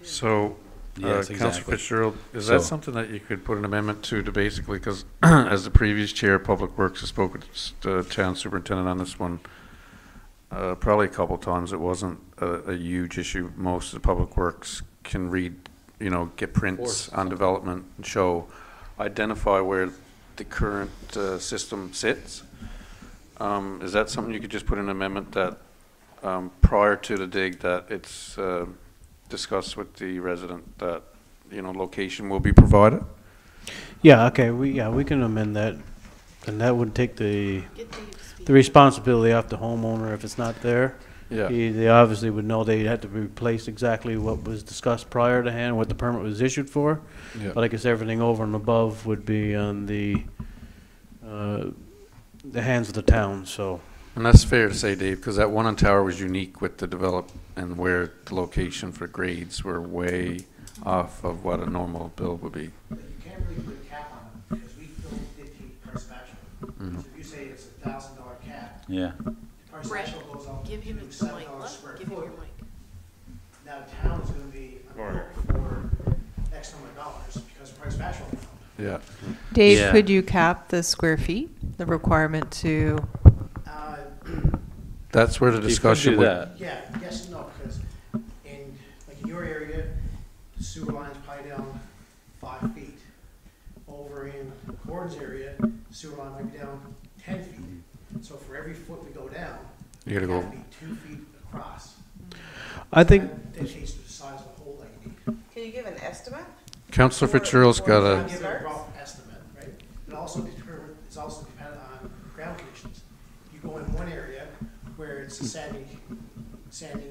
So, Yes, Councilor exactly. Fitzgerald, is that So- something that you could put an amendment to basically, because as the previous chair of Public Works has spoken to the town superintendent on this one, Probably a couple times. It wasn't a huge issue. Most of the public works can read, get prints on development and identify where the current system sits. Is that something you could just put in an amendment that prior to the dig that it's discussed with the resident that, location will be provided? Yeah, okay, we can amend that, and that would take the responsibility off the homeowner if it's not there. Yeah. They obviously would know they'd have to replace exactly what was discussed prior to hand, what the permit was issued for. Yeah. But I guess everything over and above would be on the hands of the town, so. And that's fair to say, Dave, because that one on Tower was unique with the develop and where the location for grades were way off of what a normal build would be. But you can't really put a cap on it, because we don't dictate price of actual. So if you say it's $1,000 cap, Yeah. the price of actual goes up to Give him the $7 mic. square Give him your foot. mic. Now the town is gonna be on the hook for X number of dollars, because the price of actual went up. Yeah. Dave, Yeah. could you cap the square feet, the requirement to? That's where the You could discussion do would. that. Yeah, yes and no, because in your area, the sewer line's probably down 5 feet. Over in Gordon's area, the sewer line might be down 10 feet. So for every foot we go down, You gotta it go. has to be 2 feet across. I think, That dictates the size of the hole that you need. Can you give an estimate? Councillor Fitzgerald's got I'll a. give a rough estimate, right? It also determine, it's also dependent on ground conditions. You go in one area where it's a sanding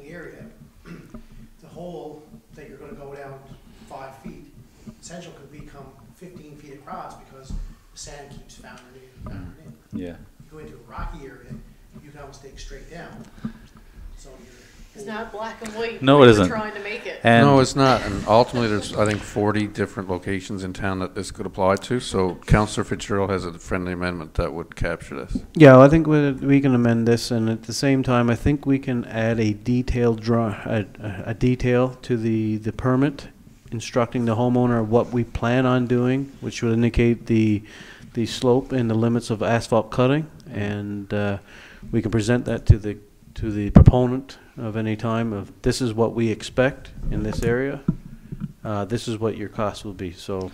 area, the hole that you're gonna go down 5 feet, essentially could become 15 feet across because the sand keeps foundering in, foundering in. Yeah. You go into a rocky area, you can almost dig straight down. So It's not black and white. No, like it we're isn't. trying to make it. And No, it's not. And ultimately, there's, I think, 40 different locations in town that this could apply to. So Councillor Fitzgerald has a friendly amendment that would capture this. yeah, I think we can amend this, and at the same time, I think we can add a detailed a detail to the permit, instructing the homeowner what we plan on doing, which would indicate the slope and the limits of asphalt cutting, and we can present that to the proponent of any time of this is what we expect in this area. This is what your cost will be. So,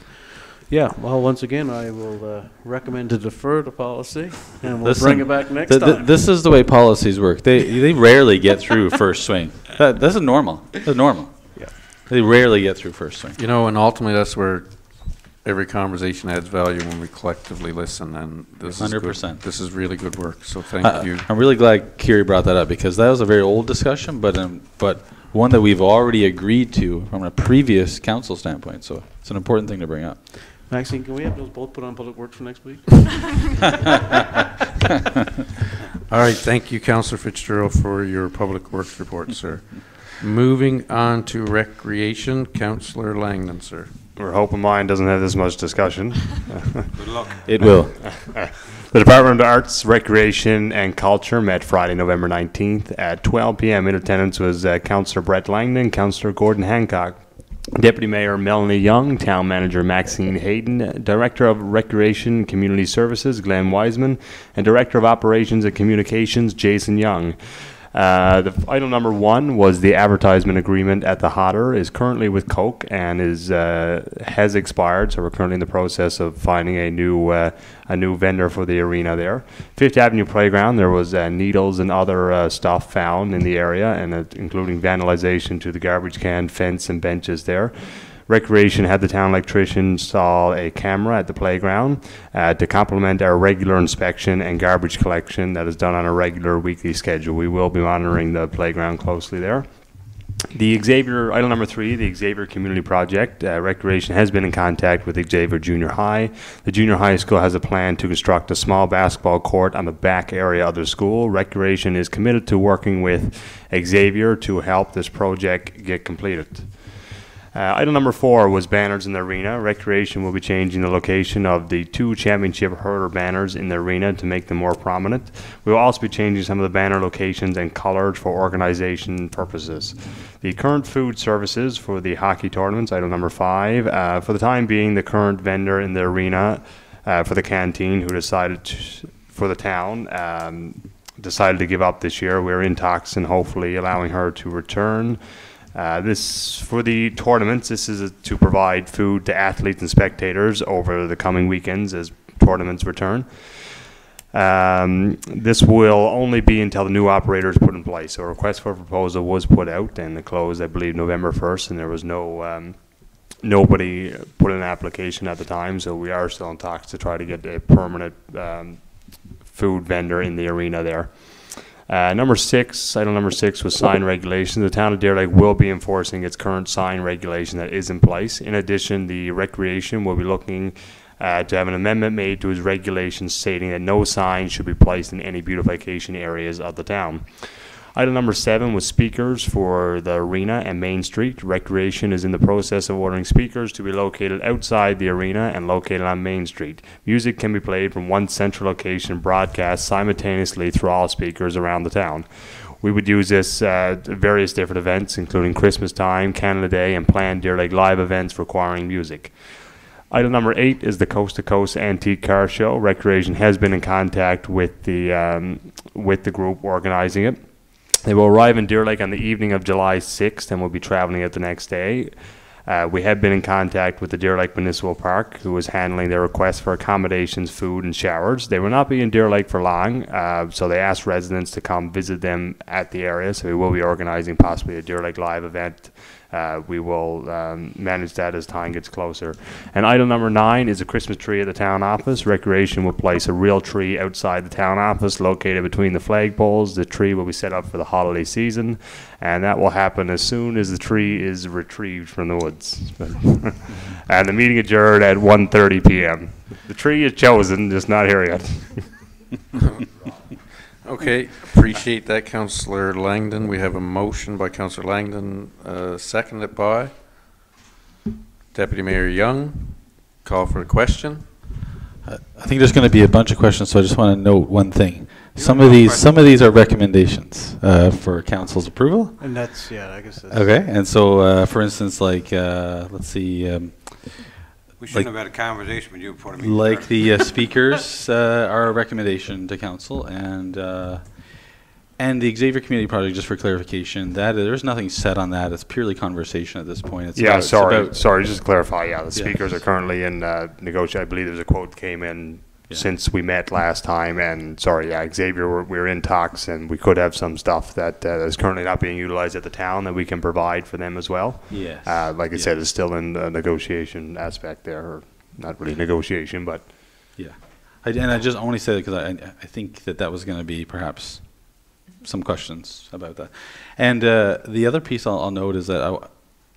yeah. Well, once again, I will recommend to defer the policy, and we'll bring it back next time. This is the way policies work. They rarely get through first swing. This is normal. That's normal. Yeah. They rarely get through first swing. And ultimately, that's where every conversation adds value when we collectively listen. And this is 100%. good. This is really good work. So thank you. I'm really glad Kiri brought that up because that was a very old discussion, but one that we've already agreed to from a previous council standpoint. So it's an important thing to bring up. Maxine, can we have those both put on Public Works for next week? All right. Thank you, Councillor Fitzgerald, for your Public Works report, sir. Moving on to Recreation, Councillor Langdon, sir. We're hoping mine doesn't have this much discussion. Good luck. It will. The Department of Arts, Recreation and Culture met Friday, November 19th at 12 p.m. In attendance was Councillor Brett Langdon, Councillor Gordon Hancock, Deputy Mayor Melanie Young, Town Manager Maxine Hayden, Director of Recreation and Community Services Glenn Wiseman, and Director of Operations and Communications Jason Young. The item number 1 was the advertisement agreement at the Hodder is currently with Coke and has expired, so we're currently in the process of finding a new vendor for the arena there. Fifth Avenue Playground, there was needles and other stuff found in the area, and including vandalization to the garbage can, fence, and benches there. Recreation had the town electrician install a camera at the playground to complement our regular inspection and garbage collection that is done on a regular weekly schedule. We will be monitoring the playground closely there. The Xavier, item number 3, the Xavier Community Project. Recreation has been in contact with Xavier Junior High. The junior high school has a plan to construct a small basketball court on the back area of the school. Recreation is committed to working with Xavier to help this project get completed. Item number 4 was banners in the arena. Recreation will be changing the location of the 2 championship hurler banners in the arena to make them more prominent. We will also be changing some of the banner locations and colors for organization purposes. The current food services for the hockey tournaments, item number 5. For the time being, the current vendor in the arena for the canteen who decided for the town decided to give up this year. We're in talks and hopefully allowing her to return. This for the tournaments. This is to provide food to athletes and spectators over the coming weekends as tournaments return. This will only be until the new operator is put in place. So a request for proposal was put out and it closed, I believe, November 1st, and there was no nobody put in an application at the time. So we are still in talks to try to get a permanent food vendor in the arena there. Item number 6 was sign regulation. The town of Deer Lake will be enforcing its current sign regulation that is in place. In addition, the recreation will be looking to have an amendment made to its regulations stating that no signs should be placed in any beautification areas of the town. Item number 7 was speakers for the arena and Main Street. Recreation is in the process of ordering speakers to be located outside the arena and located on Main Street. Music can be played from one central location, broadcast simultaneously through all speakers around the town. We would use this at various different events, including Christmas time, Canada Day, and planned Deer Lake live events requiring music. Item number 8 is the Coast to Coast Antique Car Show. Recreation has been in contact with the group organizing it. They will arrive in Deer Lake on the evening of July 6th and will be traveling it the next day. We have been in contact with the Deer Lake Municipal Park, who is handling their request for accommodations, food, and showers. They will not be in Deer Lake for long, so they asked residents to come visit them at the area. So we will be organizing possibly a Deer Lake Live event. We will manage that as time gets closer. And item number 9 is a Christmas tree at the town office. Recreation will place a real tree outside the town office located between the flagpoles. The tree will be set up for the holiday season, and that will happen as soon as the tree is retrieved from the woods. And the meeting adjourned at 1:30 p.m. The tree is chosen, just not here yet. Okay, appreciate that, Councillor Langdon. We have a motion by Councillor Langdon, seconded by Deputy Mayor Young. Call for a question. I think there's going to be a bunch of questions, so I just want to note one thing. Some of these are recommendations for council's approval. And that's, yeah, I guess that's... Okay, and so, for instance, like, let's see... We shouldn't have had a conversation with you before the meeting. Like the speakers are a recommendation to council, and the Xavier Community Project, just for clarification, that there's nothing set on that. It's purely conversation at this point. It's Yeah, about, sorry, just to clarify, yeah, the speakers are currently in negotiation. I believe there's a quote came in since we met last time, and sorry, yeah, Xavier, we're in talks, and we could have some stuff that is currently not being utilized at the town that we can provide for them as well. Yes. Like I said, it's still in the negotiation aspect there, or not really negotiation, but... Yeah. And I just only say that because I think that was going to be perhaps some questions about that. And the other piece I'll note is that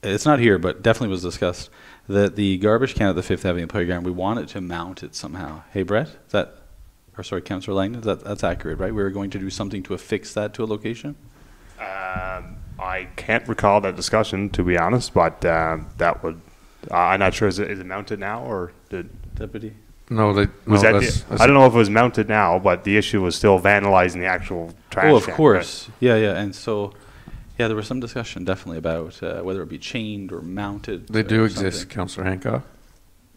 it's not here, but definitely was discussed, that the garbage can at the Fifth Avenue Playground, we wanted to mount it somehow. Hey, Brett, Councillor Langdon, that's accurate, right? We were going to do something to affix that to a location? I can't recall that discussion, to be honest, but that would... I'm not sure, is it mounted now, or did... Deputy? No, I don't know if it was mounted now, but the issue was still vandalizing the actual trash. Oh, of can, course. Yeah, and so... Yeah, there was some discussion definitely about whether it be chained or mounted. They do exist, Councillor Hancock.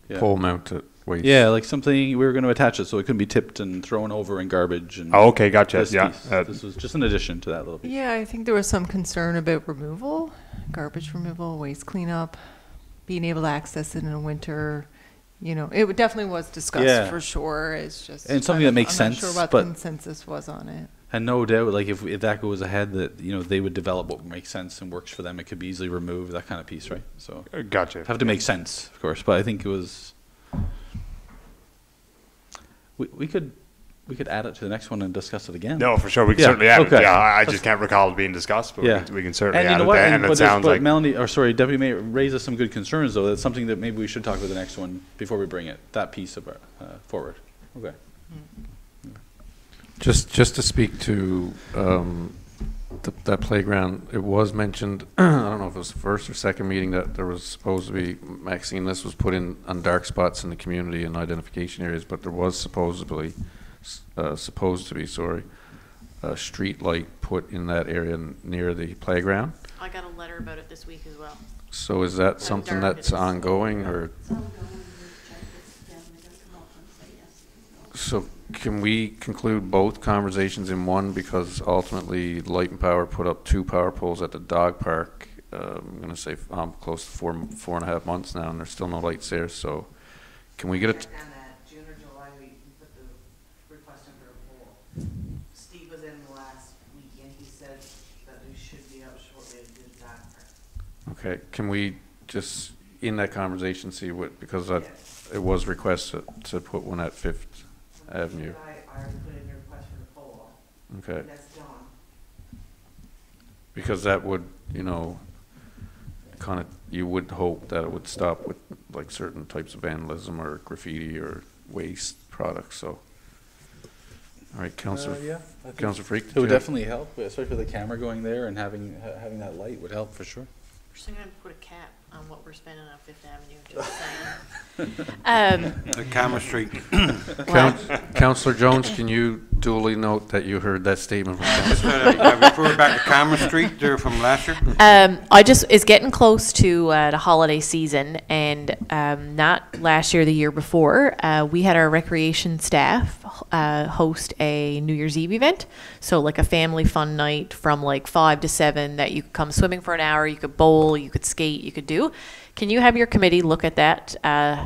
Yeah. Pole mounted waste. Yeah, like something, we were going to attach it so it couldn't be tipped and thrown over in garbage. And oh, okay, gotcha. This yeah. This was just an addition to that little piece. Yeah, I think there was some concern about removal, garbage removal, waste cleanup, being able to access it in the winter. You know, it definitely was discussed for sure. It's just... And something that makes sense. I'm not sure what the consensus was on it. And no doubt, like if that goes ahead, that they would develop what makes sense and works for them. It could be easily removed, that kind of piece, right? So gotcha. Have to make sense, of course. But I think it was. We could add it to the next one and discuss it again. No, for sure, we can certainly add it. Yeah, I just can't recall it being discussed, but we can certainly add it. And it sounds like Melanie, Deputy Mayor raises some good concerns, though. That's something that maybe we should talk about the next one before we bring it. That piece of forward. Okay. Just to speak to that playground, it was mentioned, I don't know if it was the first or second meeting, that there was supposed to be, Maxine, this was put in on dark spots in the community and identification areas, but there was supposed to be, a street light put in that area near the playground. I got a letter about it this week as well. So is that something that's ongoing, or? It's ongoing. We checked it, they don't come up and say yes. So can we conclude both conversations in one, because ultimately Light and Power put up 2 power poles at the dog park, I'm going to say close to 4.5 months now, and there's still no lights there, so can we get it? On that June or July, we put the request in for a poll. Steve was in the last week, and he said that we should be out shortly to do the dog park. Okay, can we just, in that conversation, see what, because it was requested to put one at 5th Avenue. I already put in your request for the poll. Okay, That's done. because that would, you know, kind of, you would hope that it would stop with like certain types of vandalism or graffiti or waste products, so. All right, Councillor, Councillor Freak. It would definitely help, especially with the camera going there and having that light would help for sure. We're just gonna put a cap on what we're spending on 5th Avenue, just saying. The camera street. Councillor Jones, can you duly note that you heard that statement from Councillor? I refer back to Camera Street there from last year. It's getting close to the holiday season, and not last year, the year before, we had our recreation staff host a New Year's Eve event. So like a family fun night from like 5 to 7 that you could come swimming for an hour, you could bowl, you could skate, you could do. Can you have your committee look at that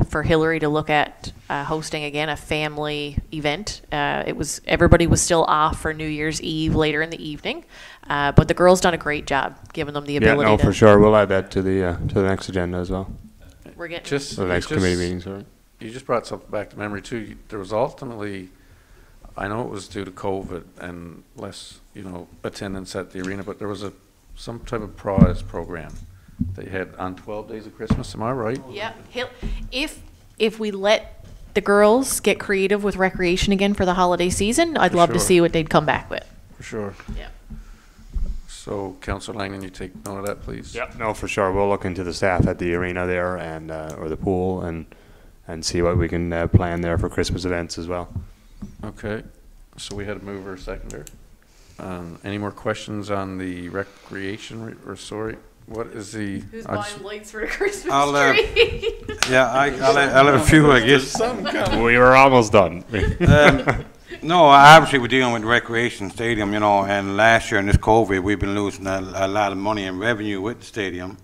for Hillary to look at hosting again a family event? Everybody was still off for New Year's Eve later in the evening, but the girls done a great job giving them the ability. Yeah, no, for sure. We'll add that to the next agenda as well. We're getting Just The next committee meeting, sorry. You just brought something back to memory too. There was ultimately, I know it was due to COVID and less, you know, attendance at the arena, but there was some type of prize program they had on 12 Days of Christmas. Am I right? Yeah. If we let the girls get creative with recreation again for the holiday season, I'd love to see what they'd come back with. For sure. Yeah. So, Councillor Langan, you take note of that, please. Yeah, no, for sure. We'll look into the staff at the arena there and or the pool and see what we can plan there for Christmas events as well. Okay. So we had a mover, seconder. Any more questions on the recreation what is the? Who's buying lights for the Christmas tree? Yeah, I'll have a few, I guess. We were almost done. No, obviously we're dealing with recreation stadium, you know, and last year in this COVID, we've been losing a lot of money in revenue with the stadium.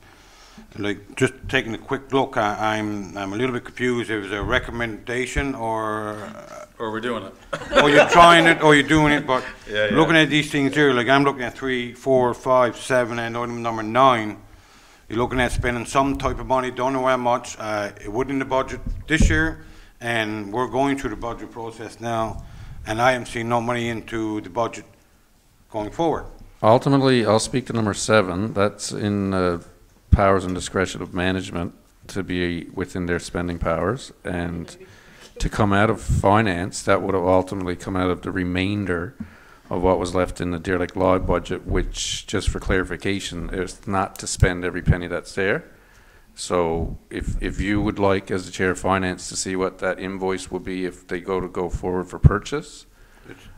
Like, just taking a quick look, I'm a little bit confused if it's a recommendation or we're doing it. or you're trying it or you're doing it, but looking at these things here, like I'm looking at 3, 4, 5, 7, and item number 9, you're looking at spending some type of money, don't know how much, it wasn't in the budget this year, and we're going through the budget process now, and I haven't seen no money into the budget going forward. Ultimately, I'll speak to number 7. That's in powers and discretion of management to be within their spending powers, and to come out of finance, that would have ultimately come out of the remainder of what was left in the Deer Lake Law budget, which, just for clarification, is not to spend every penny that's there. So if you would like, as the chair of finance, to see what that invoice would be if they go forward for purchase,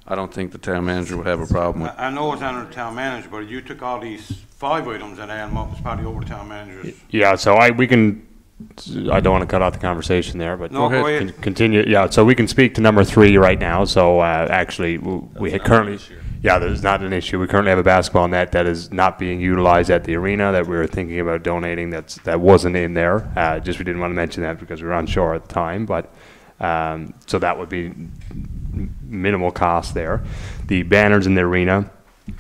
I don't think the town manager would have a problem with. I know it's under the town manager, but you took all these 5 items and added them up, it's probably over the town manager's. Yeah, so I don't want to cut out the conversation there, but No, go ahead. Continue. Yeah, so we can speak to number 3 right now. So actually, we currently, there's not an issue. We currently have a basketball net that is not being utilized at the arena that we were thinking about donating. That wasn't in there. Just we didn't want to mention that because we were unsure at the time. But so that would be minimal cost there. The banners in the arena,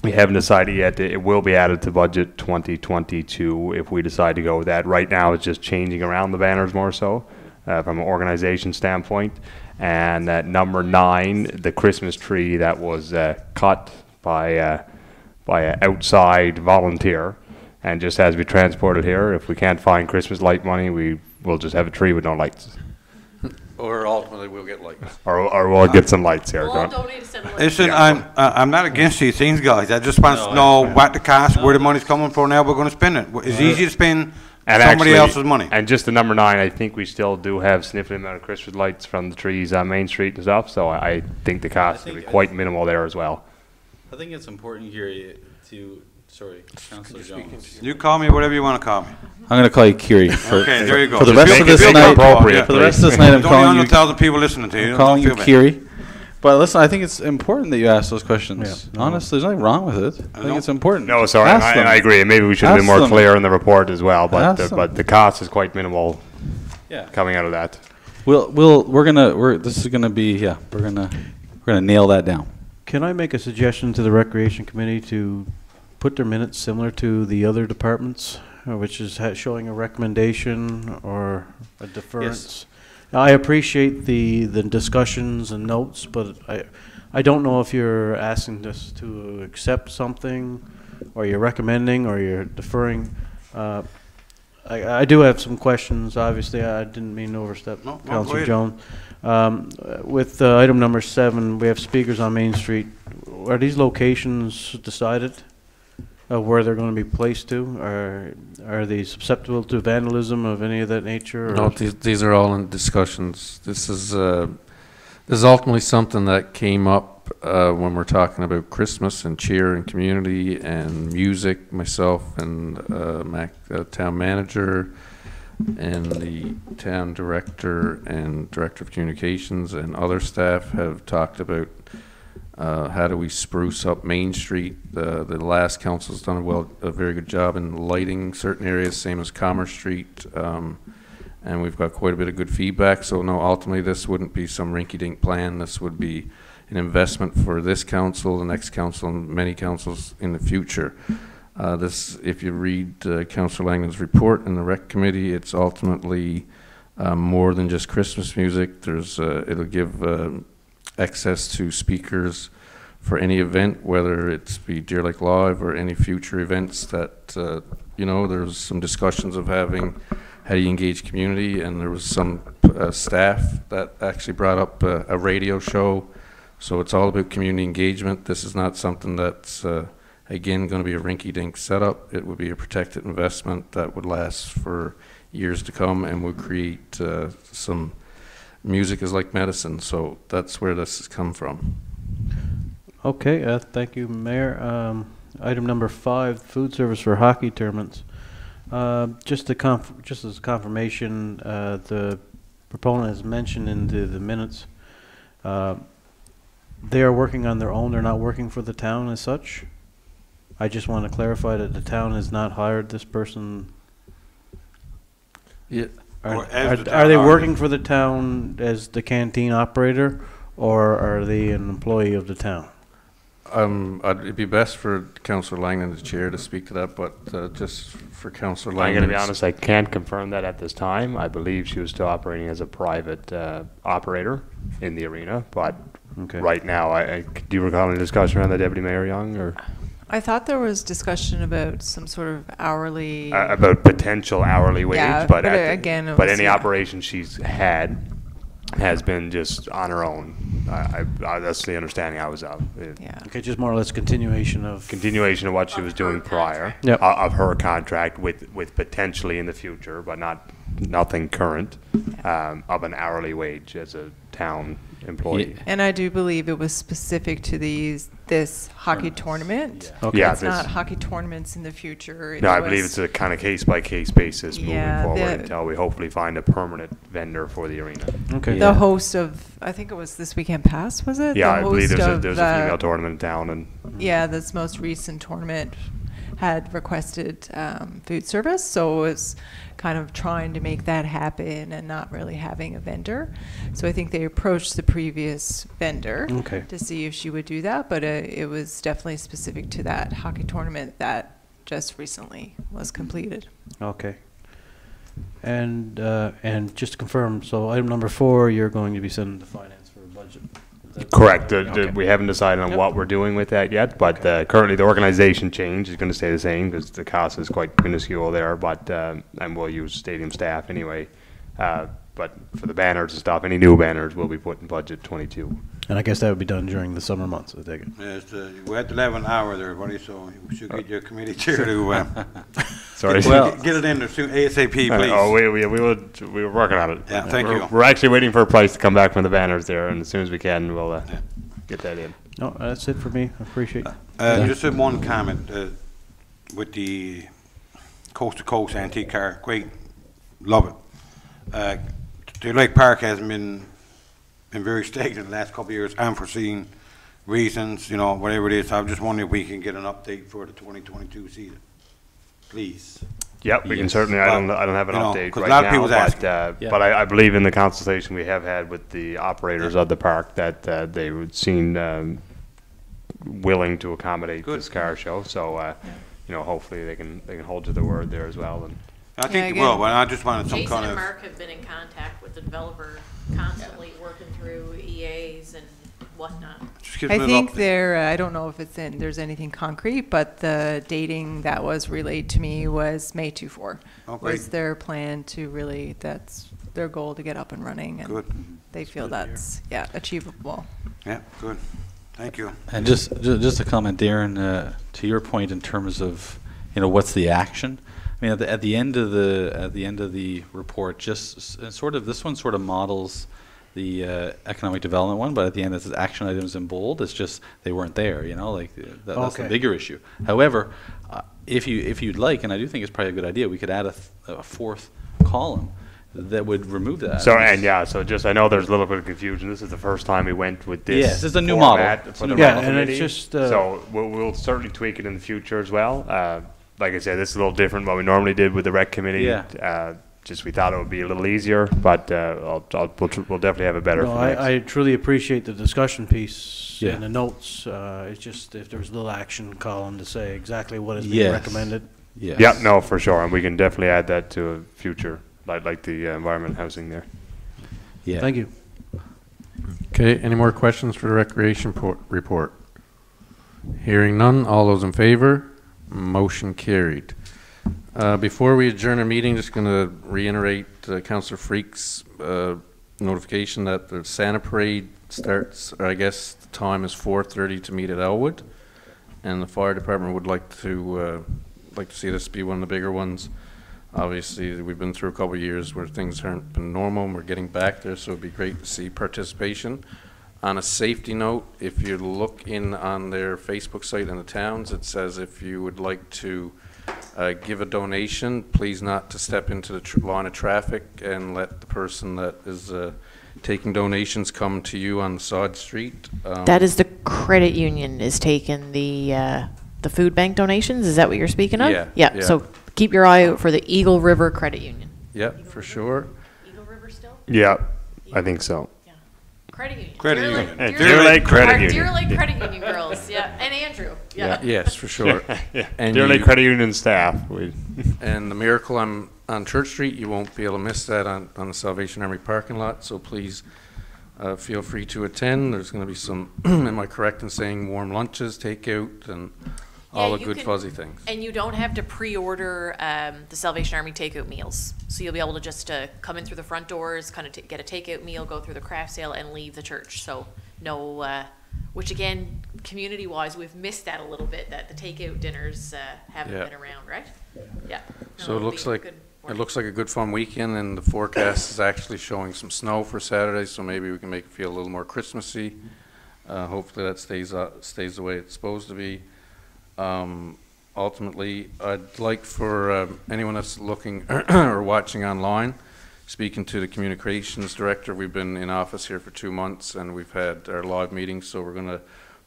we haven't decided yet. It will be added to budget 2022 if we decide to go with that. Right now, it's just changing around the banners more so from an organization standpoint. And at number 9, the Christmas tree that was cut by an outside volunteer and just has to be transported here. If we can't find Christmas light money, we will just have a tree with no lights. Or ultimately, we'll get lights. Or we'll get some lights here. We'll donate a set of lights. Listen, I'm not against these things, guys. I just want to know what the cost, where the money's coming from, now we're going to spend it. It's easy to spend somebody else's money. And just the number 9, I think we still do have significant amount of Christmas lights from the trees on Main Street and stuff, so I think the cost will be quite minimal there as well. I think it's important here to, sorry, Councillor Jones. You call me whatever you want to call me. I'm going to call you Kiri. Okay, there you go. For the rest of this night, I'm calling you. There's only 100,000 people listening to you. I'm calling you Kiri. But listen, I think it's important that you ask those questions. Yeah, no. Honestly, there's nothing wrong with it. I think it's important. No, sorry, Ask and them. I agree. Maybe we should have been Ask more them. clear in the report as well, but Ask them. but the cost is quite minimal Yeah. coming out of that. This is gonna be, yeah, we're gonna nail that down. Can I make a suggestion to the Recreation Committee to put their minutes similar to the other departments, which is showing a recommendation or a deference? I appreciate the discussions and notes, but I don't know if you're asking us to accept something, or you're recommending, or you're deferring. I do have some questions. Obviously, I didn't mean to overstep, No, go Councillor ahead. Jones. With item number 7, we have speakers on Main Street. Are these locations decided of where they're going to be placed to? Are they susceptible to vandalism of any of that nature? Or No, these are all in discussions. This is ultimately something that came up when we're talking about Christmas and cheer and community and music. Myself and town manager and the town director and director of communications and other staff have talked about how do we spruce up Main Street. The last council's done a very good job in lighting certain areas, same as Commerce Street, and we've got quite a bit of good feedback. So no, ultimately this wouldn't be some rinky-dink plan. This would be an investment for this council, the next council, and many councils in the future. If you read Councillor Langland's report in the Rec Committee, it's ultimately more than just Christmas music. It'll give access to speakers for any event, whether it's be Deer Lake Live or any future events that, there's some discussions of having, how do you engage community, and there was some staff that actually brought up a radio show. So it's all about community engagement. This is not something that's, again, going to be a rinky-dink setup. It would be a protected investment that would last for years to come and would create some music is like medicine. So that's where this has come from. Okay, thank you, Mayor. Item number 5, food service for hockey tournaments. Just as confirmation, the proponent has mentioned in the minutes, they are working on their own. They're not working for the town as such. I just want to clarify that the town has not hired this person. Yeah. Are they working for the town as the canteen operator, or are they an employee of the town? It'd be best for Councillor Langland, the chair, to speak to that, but just for Councillor I'm Langland. going to be honest, I can't confirm that at this time. I believe she was still operating as a private operator in the arena, but right now, do you recall any discussion around the Deputy Mayor Young, or? I thought there was discussion about some sort of hourly. About potential hourly wage, Yeah, but again, it but was, any yeah. operation she's had has been just on her own. That's the understanding I was of. Yeah. Okay, just more or less continuation of What she was doing prior, Yep. of her contract with potentially in the future, but nothing current, of an hourly wage as a town employee. And I do believe it was specific to this hockey tournament. Yeah. Okay. Yeah, It's not hockey tournaments in the future. No, I believe it's a kind of case-by-case basis moving Yeah, forward until we hopefully find a permanent vendor for the arena. Okay. The host of, I think it was this weekend past, was it? Yeah, The I believe host there's of, a female tournament in town, and Yeah, this most recent tournament had requested food service, so it was kind of trying to make that happen and not really having a vendor. So I think they approached the previous vendor to see if she would do that, but it was definitely specific to that hockey tournament that just recently was completed. Okay. And just to confirm, so item number 4, you're going to be sending to finance for a budget. correct. We haven't decided on what we're doing with that yet, but currently the organization change is going to stay the same because the cost is quite minuscule there, but and we'll use stadium staff anyway. But for the banners and stuff, any new banners will be put in budget 22. And I guess that would be done during the summer months, I take it. Yes, we're at 11 hours there, everybody, so we should get your committee chair to Sorry. get it in as soon ASAP, please. We were working on it. Yeah, thank you. We're actually waiting for a price to come back from the banners there, and as soon as we can, we'll get that in. No, that's it for me. I appreciate it. Just one comment with the coast-to-coast antique car. Great, love it. The Lake Park hasn't been been very stagnant the last couple of years, unforeseen reasons, you know, whatever it is. I was just wondering if we can get an update for the 2022 season, please. Yep, we can Yes. certainly. I don't have an You know, update 'cause a right lot of now, people's asking. Yeah. but I believe in the consultation we have had with the operators of the park that they would seem willing to accommodate Good. this car show. So, you know, hopefully they can hold to their word there as well. And I think they again- will, but I just wanted some Jason kind and of, Mark have been in contact with the developer, constantly working through EAs and whatnot. just give I me a little think update. I don't know if there's anything concrete, but the dating that was relayed to me was May 24. Oh, great. Was their plan to really, that's their goal to get up and running. And Good. they feel that's, achievable. Yeah, good. Thank you. And just a comment, Darren, to your point in terms of, you know, what's the action? I mean, at the end of the report, sort of this one sort of models the economic development one, but at the end it says action items in bold. It's just they weren't there, you know, like that's the Okay. bigger issue. However, if you'd like, and I do think it's probably a good idea, we could add a fourth column that would remove that. so just I know there's a little bit of confusion. This is the first time we went with this. Yes, it's a new format model. It's for a the new Yeah, rental and it's committee. just, so we'll certainly tweak it in the future as well. Like I said, this is a little different what we normally did with the rec committee. Yeah. Just we thought it would be a little easier, but we'll definitely have it better. No, for next. I truly appreciate the discussion piece Yeah. and the notes. It's just if there was a little action column to say exactly what is being recommended. Yes. Yeah, no, for sure, and we can definitely add that to a future, like the environment housing there. Yeah. Thank you. Okay, any more questions for the recreation report? Hearing none, all those in favor? Motion carried. Before we adjourn our meeting, just going to reiterate Councillor Freak's notification that the Santa Parade starts, or I guess the time is 4:30 to meet at Elwood, and the fire department would like to see this be one of the bigger ones. Obviously, we've been through a couple of years where things haven't been normal, and we're getting back there, so it'd be great to see participation. On a safety note, if you look in on their Facebook site in the towns, it says if you would like to give a donation, please not to step into the line of traffic and let the person that is taking donations come to you on the side street. That is the credit union is taking the food bank donations. Is that what you're speaking of? Yeah, Yeah. yeah. So keep your eye out for the Eagle River Credit Union. Yeah, for sure. Eagle River still? Yeah, I think so. Credit union. Credit Deer union. Lake- And Deer Deer Lake- Lake Credit our Union. Deer Lake Credit Union girls. Yeah. And Andrew. Yeah. Yes, for sure. Yeah, And Deer Lake you- Credit Union staff. And the Miracle on Church Street, you won't be able to miss that on the Salvation Army parking lot, so please feel free to attend. There's going to be some, am I correct in saying, warm lunches, takeout, and all Yeah, the you good can- fuzzy things. And you don't have to pre-order the Salvation Army takeout meals. So you'll be able to just come in through the front doors, kind of get a takeout meal, go through the craft sale, and leave the church. So no, which again, community-wise, we've missed that a little bit, that the takeout dinners haven't Yeah. been around, right? Yeah. So No, it it'll looks be a like, good it morning. looks like a good fun weekend, and the forecast is actually showing some snow for Saturday, so maybe we can make it feel a little more Christmassy. Hopefully that stays the way it's supposed to be. Ultimately, I'd like for anyone that's looking or watching online, speaking to the communications director. We've been in office here for 2 months, and we've had our live meetings, so we're going to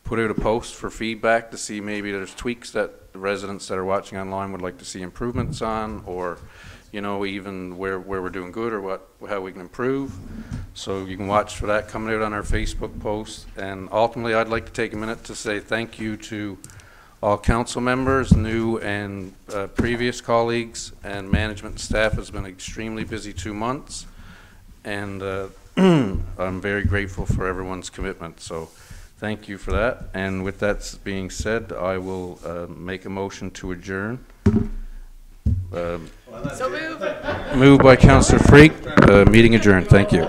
put out a post for feedback to see maybe there's tweaks that the residents that are watching online would like to see improvements on, or you know, even where we're doing good or how we can improve. So you can watch for that coming out on our Facebook post. And ultimately, I'd like to take a minute to say thank you to all council members, new and previous colleagues, and management and staff. Has been an extremely busy 2 months, and I'm very grateful for everyone's commitment. So thank you for that. And with that being said, I will make a motion to adjourn. So move. Moved by Councillor Freak, meeting adjourned. Thank you.